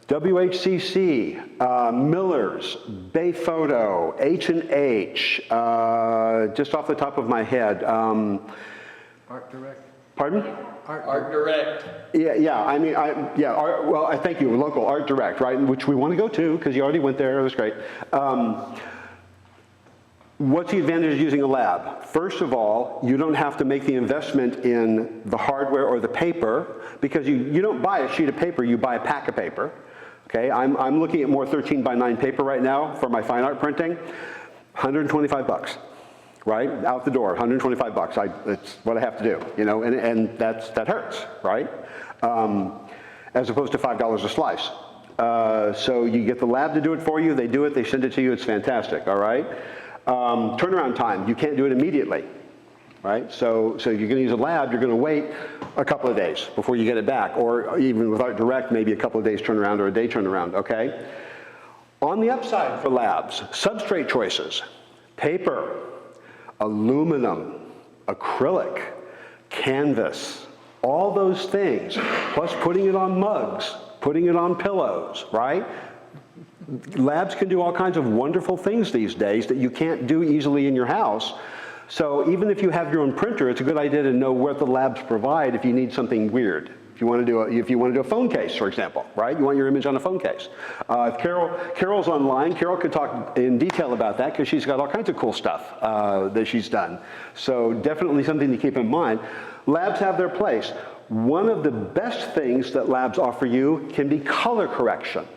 WHCC, Miller's, Bay Photo, H&H, just off the top of my head. Art Direct. Pardon? Art Direct. Yeah, I mean, thank you, local Art Direct, right, which we want to go to, because you already went there, it was great. What's the advantage of using a lab? First of all, you don't have to make the investment in the hardware or the paper, because you don't buy a sheet of paper, you buy a pack of paper. Okay, I'm looking at more 13 by 9 paper right now for my fine art printing, 125 bucks, right? Out the door, 125 bucks. That's what I have to do, you know, and that hurts, right? As opposed to $5 a slice. So you get the lab to do it for you, they do it, they send it to you, it's fantastic, all right? Turnaround time, you can't do it immediately, right? So you're going to use a lab, you're going to wait a couple of days before you get it back, or even with Art Direct, maybe a couple of days turnaround or a day turnaround, okay? On the upside for labs, substrate choices, paper, aluminum, acrylic, canvas, all those things, plus putting it on mugs, putting it on pillows, right? Labs can do all kinds of wonderful things these days that you can't do easily in your house. So even if you have your own printer, it's a good idea to know what the labs provide if you need something weird. If you want to do a phone case, for example, right? You want your image on a phone case. If Carol's online, Carol could talk in detail about that because she's got all kinds of cool stuff that she's done. So definitely something to keep in mind. Labs have their place. One of the best things that labs offer you can be color correction.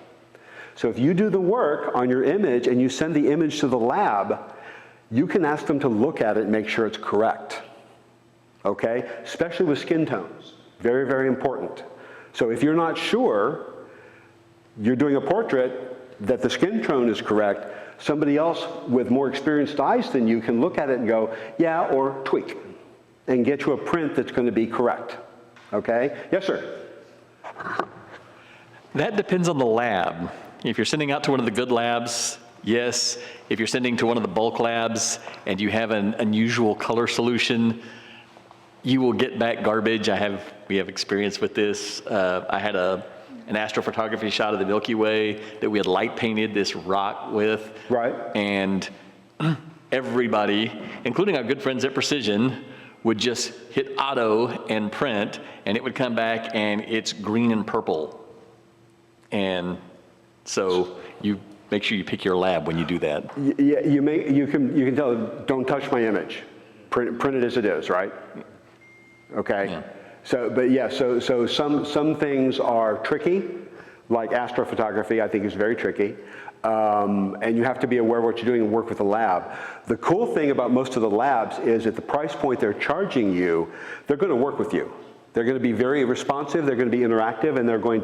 So if you do the work on your image and you send the image to the lab, you can ask them to look at it and make sure it's correct, okay? Especially with skin tones, very, very important. So if you're not sure, you're doing a portrait, that the skin tone is correct, somebody else with more experienced eyes than you can look at it and go, yeah, or tweak, and get you a print that's going to be correct, okay? Yes, sir? That depends on the lab. If you're sending out to one of the good labs, yes. If you're sending to one of the bulk labs and you have an unusual color solution, you will get back garbage. We have experience with this. I had an astrophotography shot of the Milky Way that we had light painted this rock with. Right. And everybody, including our good friends at Precision, would just hit auto and print, and it would come back and it's green and purple. And so you make sure you pick your lab when you do that. Yeah, you can tell, don't touch my image. Print it as it is, right? Okay. Yeah. So some things are tricky, like astrophotography, I think is very tricky. And you have to be aware of what you're doing and work with the lab. The cool thing about most of the labs is at the price point they're charging you, they're going to work with you. They're going to be very responsive, they're going to be interactive, and they're going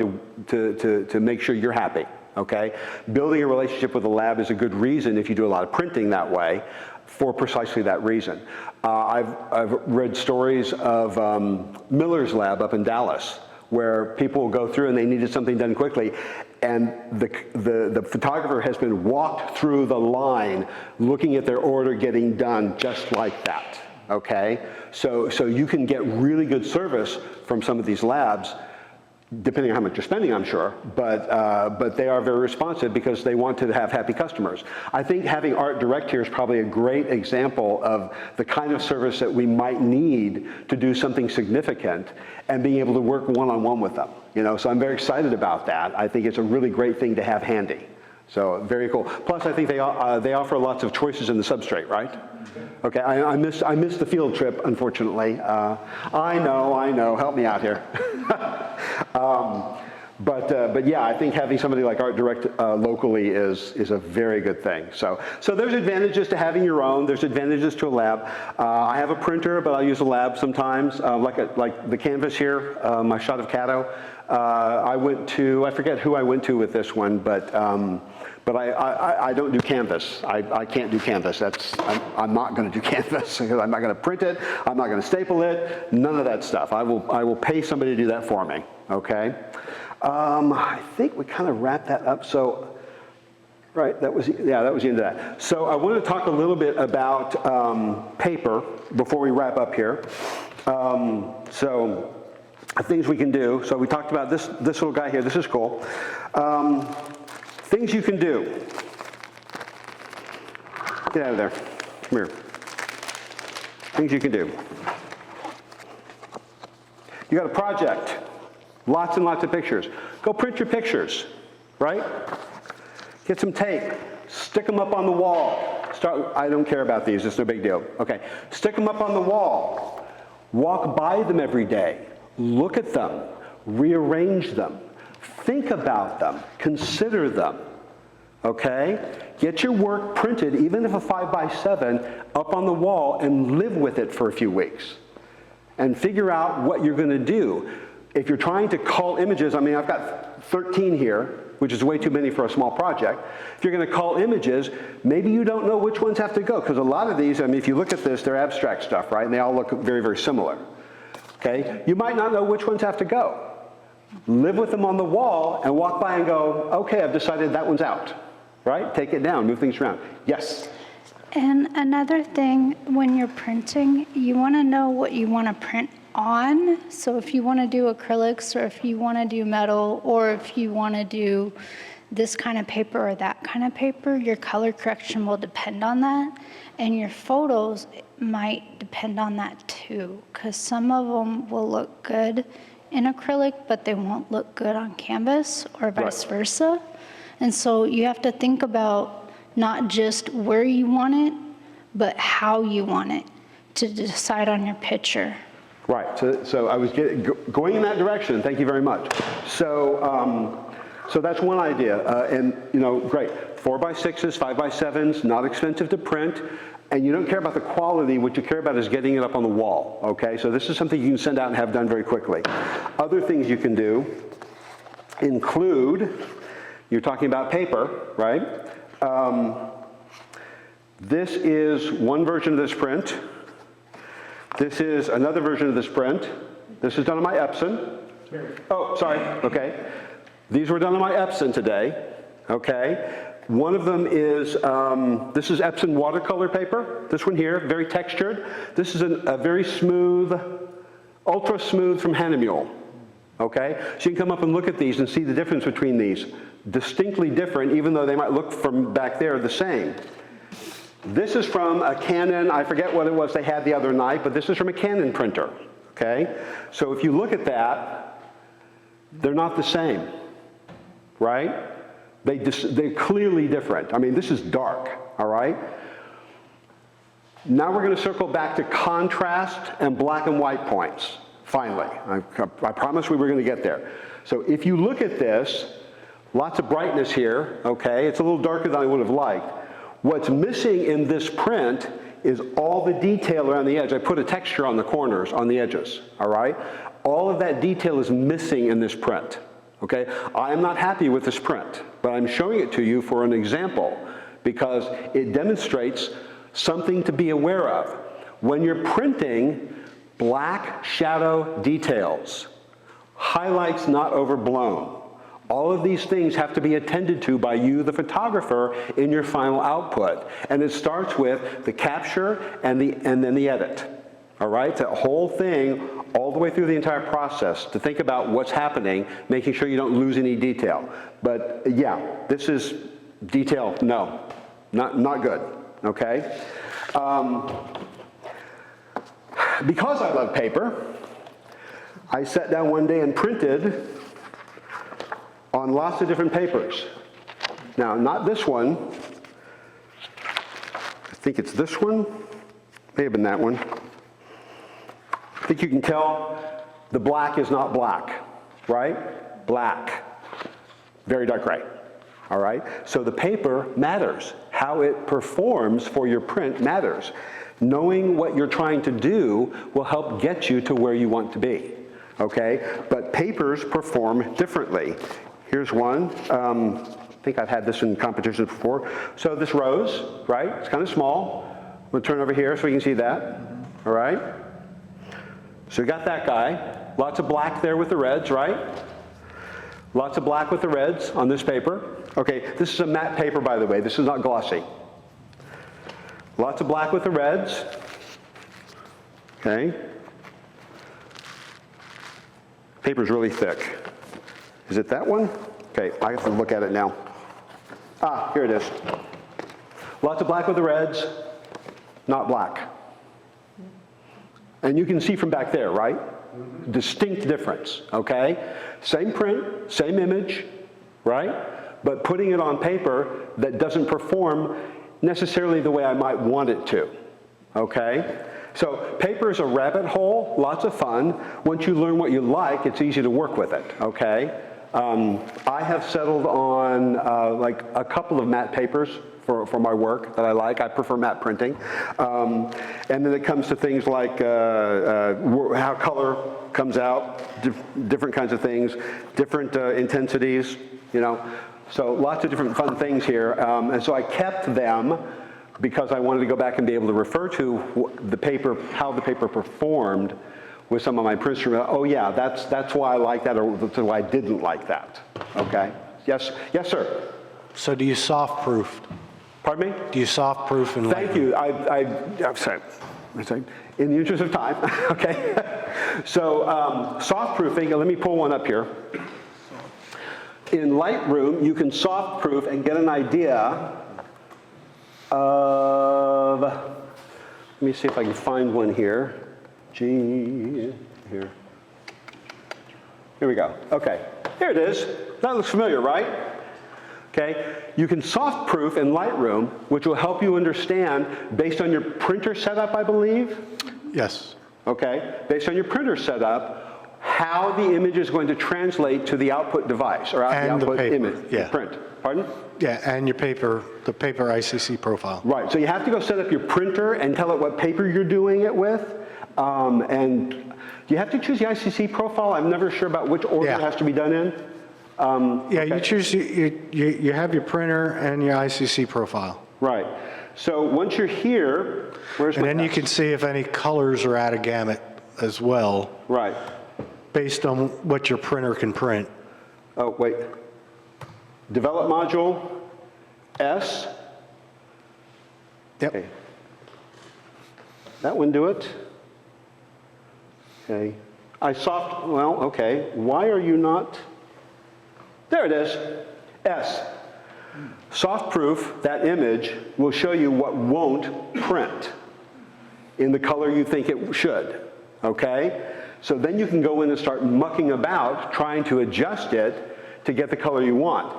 to make sure you're happy, okay? Building a relationship with a lab is a good reason if you do a lot of printing that way, for precisely that reason. I've read stories of Miller's lab up in Dallas, where people will go through and they needed something done quickly, and the photographer has been walked through the line looking at their order getting done just like that. Okay, so you can get really good service from some of these labs, depending on how much you're spending, I'm sure, but they are very responsive because they want to have happy customers. I think having Art Direct here is probably a great example of the kind of service that we might need to do something significant and being able to work one-on-one with them. You know, so I'm very excited about that. I think it's a really great thing to have handy. So very cool. Plus, I think they offer lots of choices in the substrate, right? Okay, I missed the field trip, unfortunately. I know. Help me out here. But yeah, I think having somebody like Art Direct locally is a very good thing. So there's advantages to having your own. There's advantages to a lab. I have a printer, but I'll use a lab sometimes, like the canvas here, my shot of Caddo. I forget who I went to with this one, but I don't do canvas. I can't do canvas. I'm not going to do canvas because I'm not going to print it. I'm not going to staple it. None of that stuff. I will pay somebody to do that for me. Okay. I think we kind of wrapped that up. So Right, that was the end of that. So I want to talk a little bit about paper before we wrap up here. So things we can do. So we talked about this little guy here. This is cool. Things you can do. Get out of there. Come here. Things you can do. You got a project. Lots and lots of pictures. Go print your pictures, right? Get some tape. Stick them up on the wall. I don't care about these. It's no big deal. Okay. Stick them up on the wall. Walk by them every day. Look at them. Rearrange them. Think about them. Consider them. Okay? Get your work printed, even if a 5x7, up on the wall and live with it for a few weeks. And figure out what you're going to do. If you're trying to cull images, I mean, I've got 13 here, which is way too many for a small project. If you're going to cull images, maybe you don't know which ones have to go, because a lot of these, I mean, if you look at this, they're abstract stuff, right? And they all look very, very similar. Okay? You might not know which ones have to go. Live with them on the wall and walk by and go, okay, I've decided that one's out, right? Take it down, move things around. Yes? And another thing, when you're printing, you want to know what you want to print on. So if you want to do acrylics, or if you want to do metal, or if you want to do this kind of paper or that kind of paper, your color correction will depend on that. And your photos might depend on that too, because some of them will look good in acrylic, but they won't look good on canvas, or vice versa. And so you have to think about not just where you want it, but how you want it to decide on your picture. Right, so I was going in that direction, thank you very much. So, so that's one idea, and you know, great. 4x6s, 5x7s, not expensive to print, and you don't care about the quality, what you care about is getting it up on the wall, okay? So this is something you can send out and have done very quickly. Other things you can do include, you're talking about paper, right? This is one version of this print. This is another version of this print. This is done on my Epson. Oh, sorry, okay. These were done on my Epson today, okay. One of them is, this is Epson watercolor paper. This one here, very textured. This is a very smooth, ultra smooth from Hahnemühle, okay. So you can come up and look at these and see the difference between these. Distinctly different, even though they might look from back there the same. This is from a Canon, I forget what it was they had the other night, but this is from a Canon printer, okay? So if you look at that, they're not the same, right? They're clearly different. I mean, this is dark, all right? Now we're going to circle back to contrast and black and white points, finally. I promised we were going to get there. So if you look at this, lots of brightness here, okay? It's a little darker than I would have liked. What's missing in this print is all the detail around the edge. I put a texture on the corners, on the edges, all right? All of that detail is missing in this print, okay? I am not happy with this print, but I'm showing it to you for an example because it demonstrates something to be aware of. When you're printing, black shadow details, highlights not overblown. All of these things have to be attended to by you, the photographer, in your final output. And it starts with the capture and then the edit. All right? The whole thing, all the way through the entire process, to think about what's happening, making sure you don't lose any detail. But yeah, this is detail, no, not good, okay? Because I love paper, I sat down one day and printed on lots of different papers. Now, not this one. I think it's this one. May have been that one. I think you can tell the black is not black, right? Black. Very dark gray, all right? So the paper matters. How it performs for your print matters. Knowing what you're trying to do will help get you to where you want to be, okay? But papers perform differently. Here's one. I think I've had this in competitions before. So this rose, right? It's kind of small. I'm going to turn over here so we can see that. All right? So we got that guy. Lots of black there with the reds, right? Lots of black with the reds on this paper. Okay, this is a matte paper, by the way. This is not glossy. Lots of black with the reds. Okay. Paper's really thick. Is it that one? Okay, I have to look at it now. Ah, here it is. Lots of black with the reds, not black. And you can see from back there, right? Distinct difference, okay? Same print, same image, right? But putting it on paper that doesn't perform necessarily the way I might want it to, okay? So paper is a rabbit hole, lots of fun. Once you learn what you like, it's easy to work with it, okay? I have settled on like a couple of matte papers for my work that I like. I prefer matte printing. And then it comes to things like how color comes out, different kinds of things, different intensities, you know. So lots of different fun things here. And so I kept them because I wanted to go back and be able to refer to the paper, how the paper performed with some of my prints. Oh yeah, that's why I like that, or that's why I didn't like that. Okay. Yes, yes, sir. So do you soft proof? Pardon me? Do you soft proof and Thank you. I'm sorry. In the interest of time, okay. So soft proofing. Let me pull one up here. In Lightroom, you can soft proof and get an idea of. Let me see if I can find one here. Here. Here we go. Okay. Here it is. That looks familiar, right? Okay. You can soft proof in Lightroom, which will help you understand based on your printer setup, I believe. Yes. Okay. Based on your printer setup, how the image is going to translate to the output device or the output image, yeah. print. Pardon? Yeah, and your paper, the paper ICC profile. Right. So you have to go set up your printer and tell it what paper you're doing it with. And do you have to choose the ICC profile? I'm never sure about which order it has to be done in. Yeah, okay. You choose, you have your printer and your ICC profile. Right. So once you're here, where's and then you can see if any colors are out of gamut as well. Right. Based on what your printer can print. Oh, wait. Develop module, S. Yep. Okay. That one do it. Okay. Well, okay. Why are you not? There it is. S. Soft proof, that image will show you what won't print in the color you think it should. Okay? So then you can go in and start mucking about trying to adjust it to get the color you want,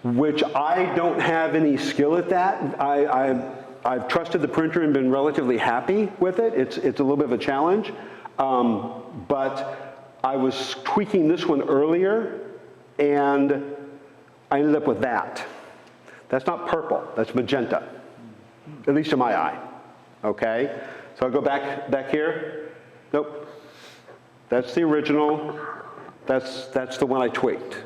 which I don't have any skill at that. I've trusted the printer and been relatively happy with it. It's a little bit of a challenge, but I was tweaking this one earlier, and I ended up with that. That's not purple, that's magenta, at least in my eye, okay? So I'll go back here. Nope, that's the original. That's the one I tweaked,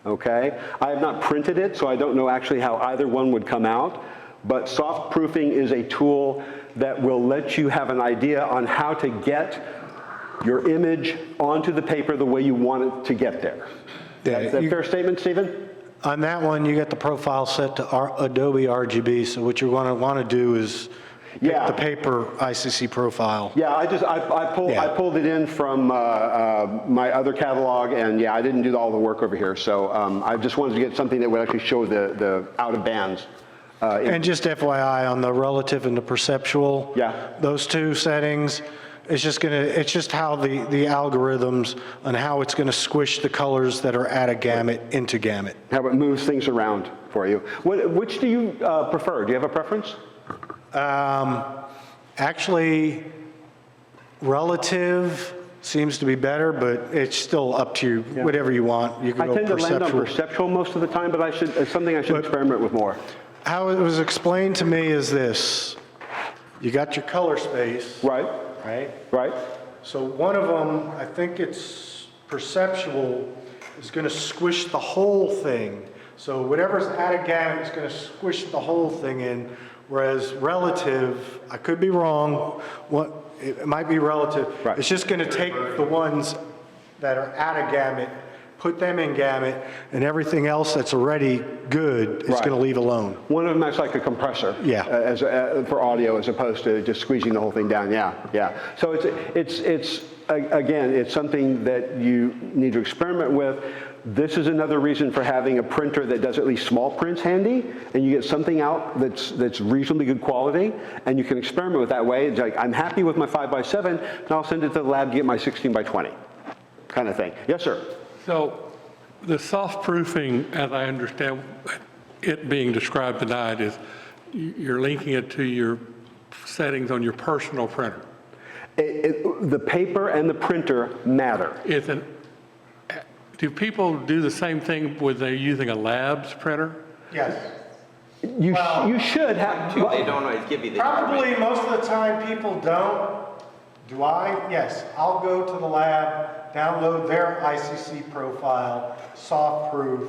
okay? I have not printed it, so I don't know actually how either one would come out, but soft proofing is a tool that will let you have an idea on how to get your image onto the paper the way you want it to get there. Yeah, is that a fair statement, Stephen? On that one, you get the profile set to Adobe RGB, so what you're going to want to do is pick the paper ICC profile. Yeah, I pulled it in from my other catalog, and yeah, I didn't do all the work over here, so I just wanted to get something that would actually show the out of bands. And just FYI on the relative and the perceptual, those two settings, it's just how the algorithms and how it's going to squish the colors that are out of gamut into gamut. How it moves things around for you. Which do you prefer? Do you have a preference? Actually, relative seems to be better, but it's still up to you, whatever you want. You can go perceptual. I tend to land on perceptual most of the time, but it's something I should experiment with more. How it was explained to me is this. You got your color space. Right. Right. So one of them, I think it's perceptual, is going to squish the whole thing. So whatever's out of gamut is going to squish the whole thing in, whereas relative, I could be wrong, it might be relative. Right. It's just going to take the ones that are out of gamut, put them in gamut, and everything else that's already good is Right. going to leave alone. One of them acts like a compressor. Yeah. For audio as opposed to just squeezing the whole thing down, yeah. So again, it's something that you need to experiment with. This is another reason for having a printer that does at least small prints handy, and you get something out that's reasonably good quality, and you can experiment with that way. It's like, I'm happy with my 5x7, and I'll send it to the lab to get my 16x20 kind of thing. Yes, sir? So the soft proofing, as I understand it being described tonight, is you're linking it to your settings on your personal printer. The paper and the printer matter. Do people do the same thing when they're using a labs printer? Yes. You should have. They don't always give you the. Probably most of the time people don't. Do I? Yes. I'll go to the lab, download their ICC profile, soft proof,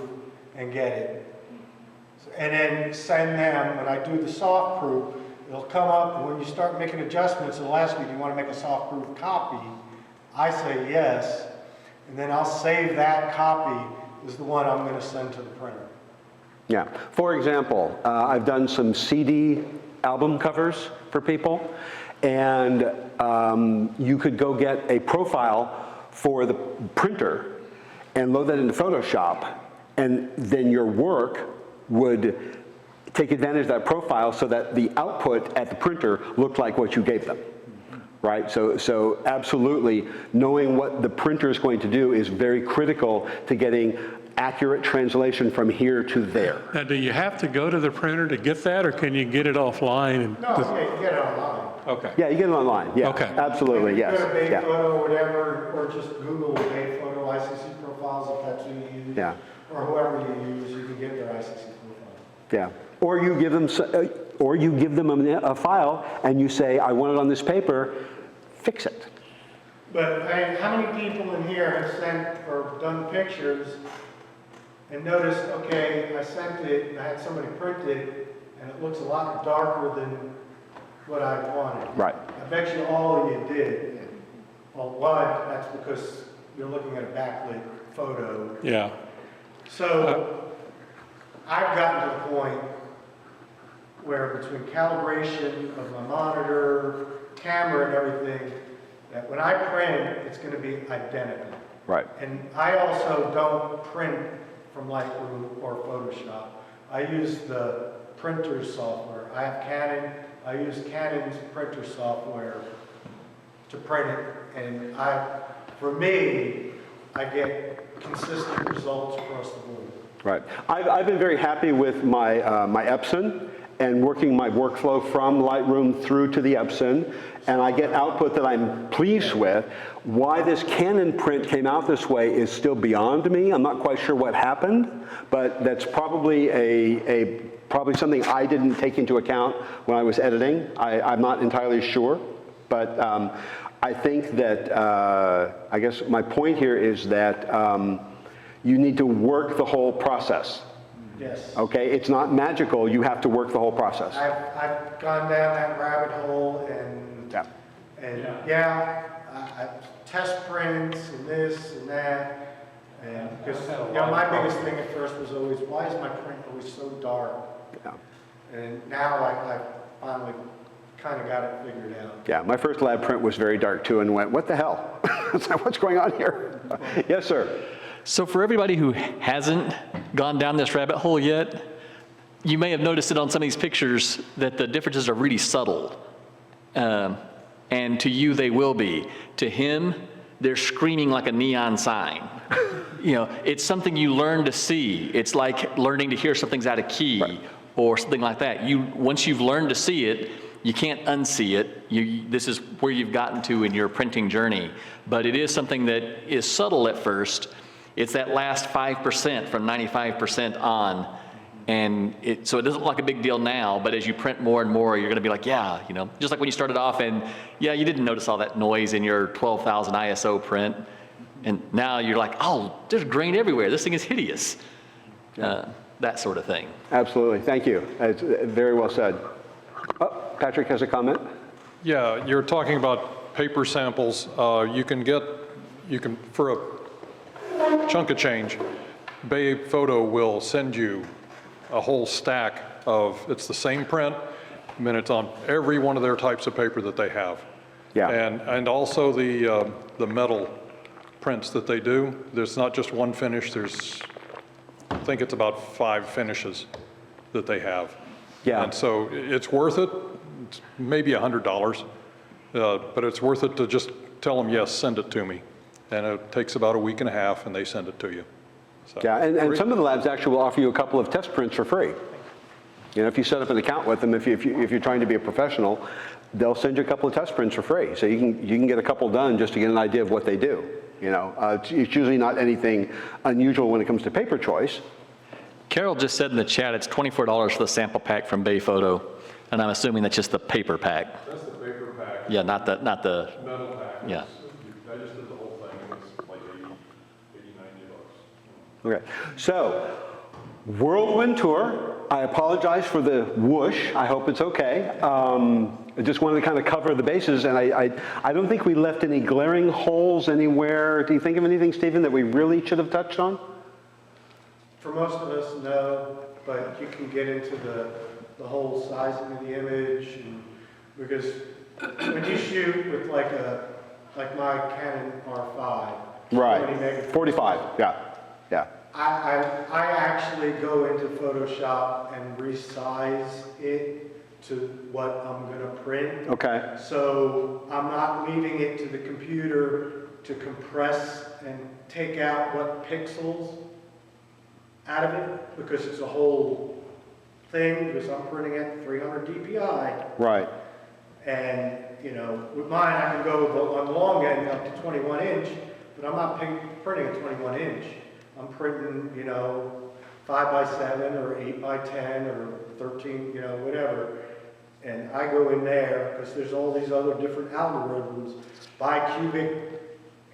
and get it. And then send them, when I do the soft proof, it'll come up, and when you start making adjustments, it'll ask you, do you want to make a soft proof copy? I say yes, and then I'll save that copy as the one I'm going to send to the printer. Yeah. For example, I've done some CD album covers for people, and you could go get a profile for the printer and load that into Photoshop, and then your work would take advantage of that profile so that the output at the printer looked like what you gave them. Right? So absolutely, knowing what the printer is going to do is very critical to getting accurate translation from here to there. Now, do you have to go to the printer to get that, or can you get it offline? No, yeah, you get it online. Okay. Yeah, you get it online. Yeah, Okay. absolutely, yes. Go to Bay Yeah. Photo or whatever, or just Google Bay Photo ICC profiles if that's who you use. Yeah. Or whoever you use, you can get their ICC profile. Yeah. Or you give them a file and you say, I want it on this paper, fix it. But I mean, how many people in here have sent or done pictures and noticed, okay, I sent it, and I had somebody print it, and it looks a lot darker than what I wanted. Right. I bet you all of you did. Well, one, that's because you're looking at a backlit photo. Yeah. So I've gotten to the point where between calibration of my monitor, camera, and everything, that when I print, it's going to be identical. Right. And I also don't print from Lightroom or Photoshop. I use the printer software. I have Canon. I use Canon's printer software to print it. And for me, I get consistent results across the board. Right. I've been very happy with my Epson and working my workflow from Lightroom through to the Epson, and I get output that I'm pleased with. Why this Canon print came out this way is still beyond me. I'm not quite sure what happened, but that's probably probably something I didn't take into account when I was editing. I'm not entirely sure, but I think that, I guess my point here is that you need to work the whole process. Yes. Okay, it's not magical, you have to work the whole process. I've gone down that rabbit hole and I test prints and this and that. And because my biggest thing at first was always, why is my print always so dark? Yeah. And now I finally kind of got it figured out. Yeah, my first lab print was very dark too and went, what the hell? What's going on here? Yes, sir. So for everybody who hasn't gone down this rabbit hole yet, you may have noticed it on some of these pictures that the differences are really subtle. And to you, they will be. To him, they're screaming like a neon sign. It's something you learn to see. It's like learning to hear something's out of key or something like that. Once you've learned to see it, you can't unsee it. This is where you've gotten to in your printing journey. But it is something that is subtle at first. It's that last 5% from 95% on. And so it doesn't look like a big deal now, but as you print more and more, you're going to be like, just like when you started off and, you didn't notice all that noise in your 12,000 ISO print. And now you're like, oh, there's grain everywhere. This thing is hideous. That sort of thing. Absolutely. Thank you. It's very well said. Oh, Patrick has a comment. Yeah, you're talking about paper samples. You can for a chunk of change, Bay Photo will send you a whole stack of, it's the same print, and then it's on every one of their types of paper that they have. Yeah. And also the metal prints that they do, there's not just one finish, there's, I think it's about 5 finishes that they have. Yeah. And so it's worth it, it's maybe $100, but it's worth it to just tell them, yes, send it to me. And it takes about a week and a half, and they send it to you. So, Yeah, and some of the labs actually will offer you a couple of test prints for free. You know, if you set up an account with them, if you're trying to be a professional, they'll send you a couple of test prints for free. So you can get a couple done just to get an idea of what they do. You know, it's usually not anything unusual when it comes to paper choice. Carol just said in the chat, it's $24 for the sample pack from Bay Photo, and I'm assuming that's just the paper pack. That's the paper pack. Yeah, not the, Metal pack. yeah. I just did the whole thing, it was like 80, 90 bucks. Okay, so whirlwind tour. I apologize for the whoosh. I hope it's okay. I just wanted to kind of cover the bases, and I don't think we left any glaring holes anywhere. Do you think of anything, Stephen, that we really should have touched on? For most of us, no, but you can get into the whole sizing of the image, and because when you shoot with like my Canon R5, 20 Right, megapixels, 45, yeah, yeah. I actually go into Photoshop and resize it to what I'm going to print. Okay, So I'm not leaving it to the computer to compress and take out what pixels out of it, because it's a whole thing, because I'm printing at 300 DPI. right, And, you know, with mine, I can go on the long end up to 21 inch, but I'm not printing a 21 inch. I'm printing, you know, 5x7 or 8x10 or 13, you know, whatever. And I go in there, because there's all these other different algorithms, bicubic,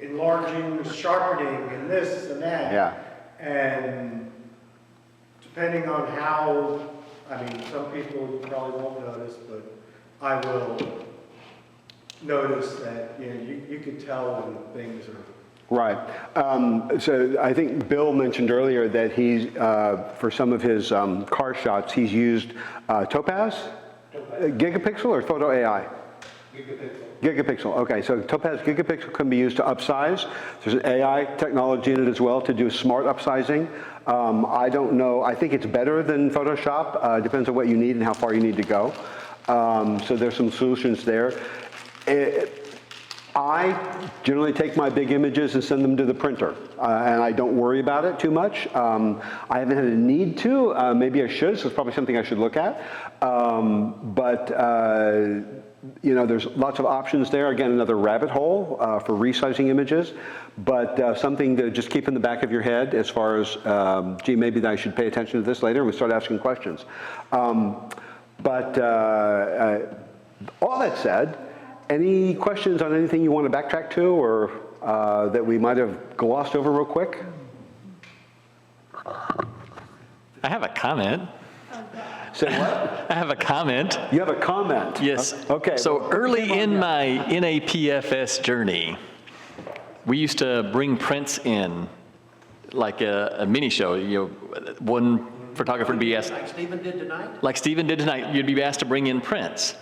enlarging, sharpening, and this and that. yeah. And depending on how, I mean, some people you probably won't notice, but I will notice that, you know, you can tell when things are. Right. So I think Bill mentioned earlier that he's, for some of his car shots, he's used Topaz, Gigapixel or Photo AI? Gigapixel, okay. So Topaz Gigapixel can be used to upsize. There's an AI technology in it as well to do smart upsizing. I don't know, I think it's better than Photoshop. Depends on what you need and how far you need to go. So there's some solutions there. I generally take my big images and send them to the printer, and I don't worry about it too much. I haven't had a need to. Maybe I should, so it's probably something I should look at. You know, there's lots of options there. Again, another rabbit hole for resizing images, but something to just keep in the back of your head as far as, gee, maybe I should pay attention to this later, and we start asking questions. All that said, any questions on anything you want to backtrack to, or that we might have glossed over real quick? I have a comment. Say what? I have a comment. You have a comment? Yes. Okay. So well, early in my NAPfS journey, we used to bring prints in, like a mini show. You know, one photographer would be asked. Like Stephen did tonight? Like Stephen did tonight, you'd be asked to bring in prints.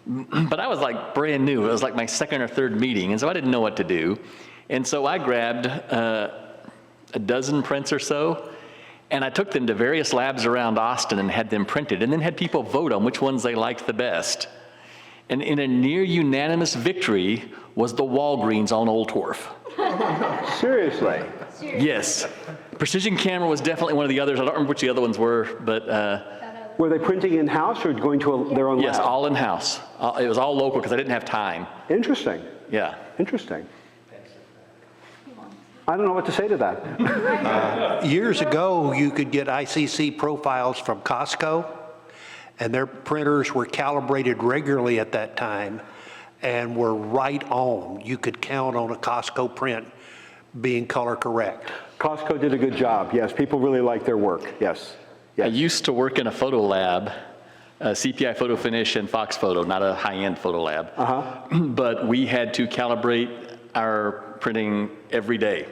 But I was like brand new. It was like my second or third meeting, and so I didn't know what to do. And so I grabbed a dozen prints or so, and I took them to various labs around Austin and had them printed, and then had people vote on which ones they liked the best. And in a near unanimous victory was the Walgreens on Old Wharf. Seriously? Yes. Precision Camera was definitely one of the others. I don't remember which the other ones were, but Were they printing in-house or going to their own lab? yes, all in-house. It was all local because I didn't have time. Interesting. Yeah. Interesting. I don't know what to say to that. Years ago, you could get ICC profiles from Costco, and their printers were calibrated regularly at that time and were right on. You could count on a Costco print being color correct. Costco did a good job. Yes, people really like their work. Yes. I Yes. used to work in a photo lab, CPI Photo Finish and Fox Photo, not a high-end photo lab. But we had to calibrate our printing every day.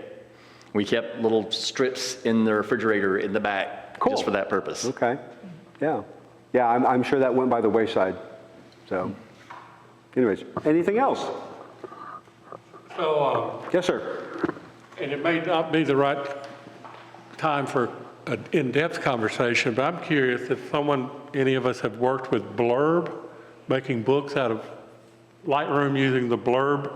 We kept little strips in the refrigerator in the back Cool. just for that purpose. Okay, yeah. Yeah, I'm sure that went by the wayside. So, anyways, anything else? So, Yes, sir. and it may not be the right time for an in-depth conversation, but I'm curious if any of us have worked with Blurb, making books out of Lightroom using the Blurb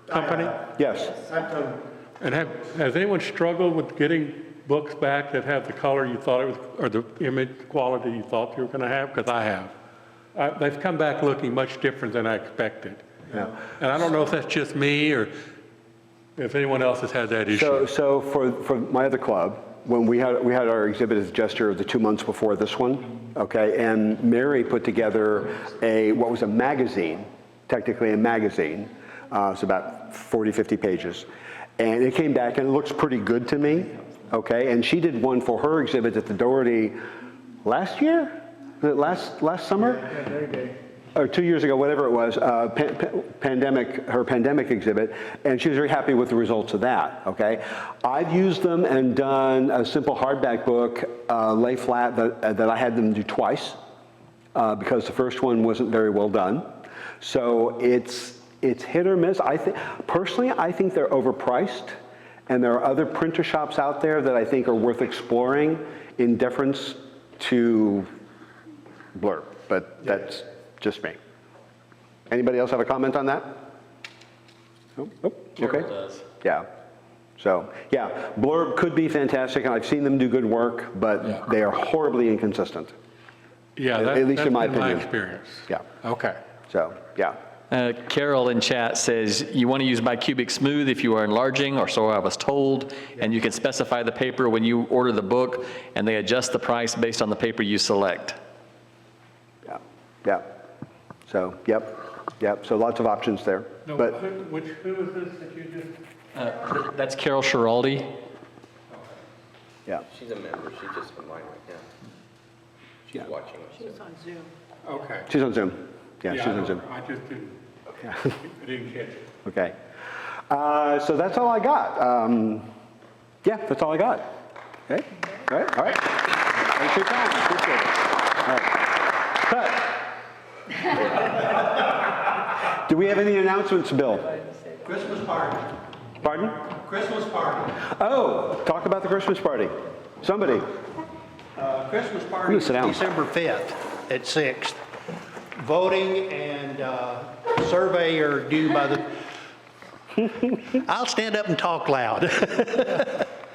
company? Yes. I've done, And has anyone struggled with getting books back that have the color you thought it was, or the image quality you thought you were going to have? Because I have. They've come back looking much different than I expected. Yeah. And I don't know if that's just me or if anyone else has had that issue. So for my other club, when we had our exhibit as gesture the 2 months before this one, okay, and Mary put together what was a magazine, technically a magazine. It's about 40, 50 pages. And it came back and it looks pretty good to me, okay? And she did one for her exhibit at the Doherty last year? Was it last summer? yeah, very good. Or 2 years ago, whatever it was, her pandemic exhibit, and she was very happy with the results of that, okay? I've used them and done a simple hardback book, lay flat, that I had them do twice, because the first one wasn't very well done. So it's hit or miss. Personally, I think they're overpriced, and there are other printer shops out there that I think are worth exploring in deference to Blurb, but that's just me. Anybody else have a comment on that? No? Oh, okay. Does. Yeah. So, yeah, Blurb could be fantastic, and I've seen them do good work, but they are horribly inconsistent. Yeah, at least in my that's been opinion. my experience. Yeah. Okay. So, yeah. Carol in chat says, you want to use bicubic smooth if you are enlarging, or so I was told, and you can specify the paper when you order the book, and they adjust the price based on the paper you select. Yeah. Yeah. So, yep. So lots of options there. No, But who is this that you just? That's Carol Schiraldi. yeah. She's a member, she's just online right now. She's watching us. She's on Zoom. Okay. She's on Zoom. Yeah, she's on Zoom. I just didn't, Yeah. I didn't catch it. Okay. So that's all I got. Yeah, that's all I got. Okay. All right. All right. Thanks for your time. Appreciate it. All right. Cut. Do we have any announcements, Bill? Christmas party. Pardon? Christmas party. Oh, talk about the Christmas party. Somebody. Christmas I'm party gonna is sit down. December 5th at 6. Voting and survey are due by the... I'll stand up and talk loud. You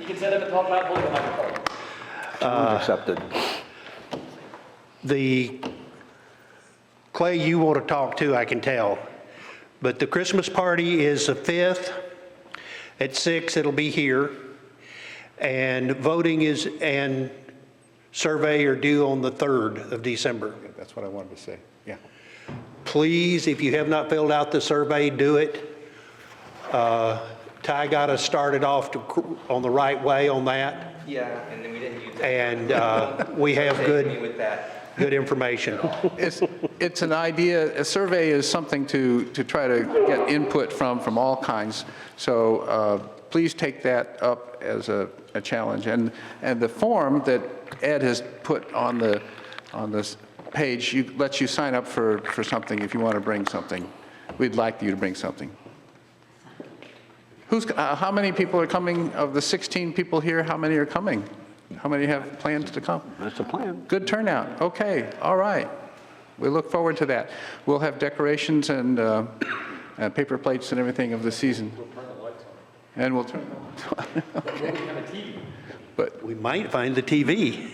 can stand up and talk about the microphone. Accepted. The Clay you want to talk to, I can tell. But the Christmas party is the 5th at 6. It'll be here. And voting and survey are due on the 3rd of December. That's what I wanted to say, yeah. Please, if you have not filled out the survey, do it. Ty got us started off on the right way on that, Yeah, and then we didn't use that. and we have Take me with that. good information. It's an idea, a survey is something to try to get input from all kinds. So please take that up as a challenge. And the form that Ed has put on this page lets you sign up for something if you want to bring something. We'd like you to bring something. How many people are coming? Of the 16 people here, how many are coming? How many have plans to come? That's the plan. Good turnout. Okay, all right. We look forward to that. We'll have decorations and paper plates and everything of the season. We'll turn the lights on. And we'll turn But We might find the TV.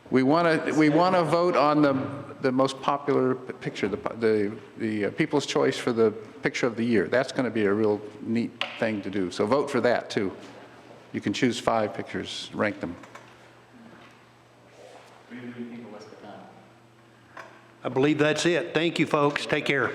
we want to vote on the most popular picture, the People's Choice for the picture of the year. That's going to be a real neat thing to do. So vote for that too. You can choose 5 pictures, rank them. I believe that's it. Thank you, folks. Take care.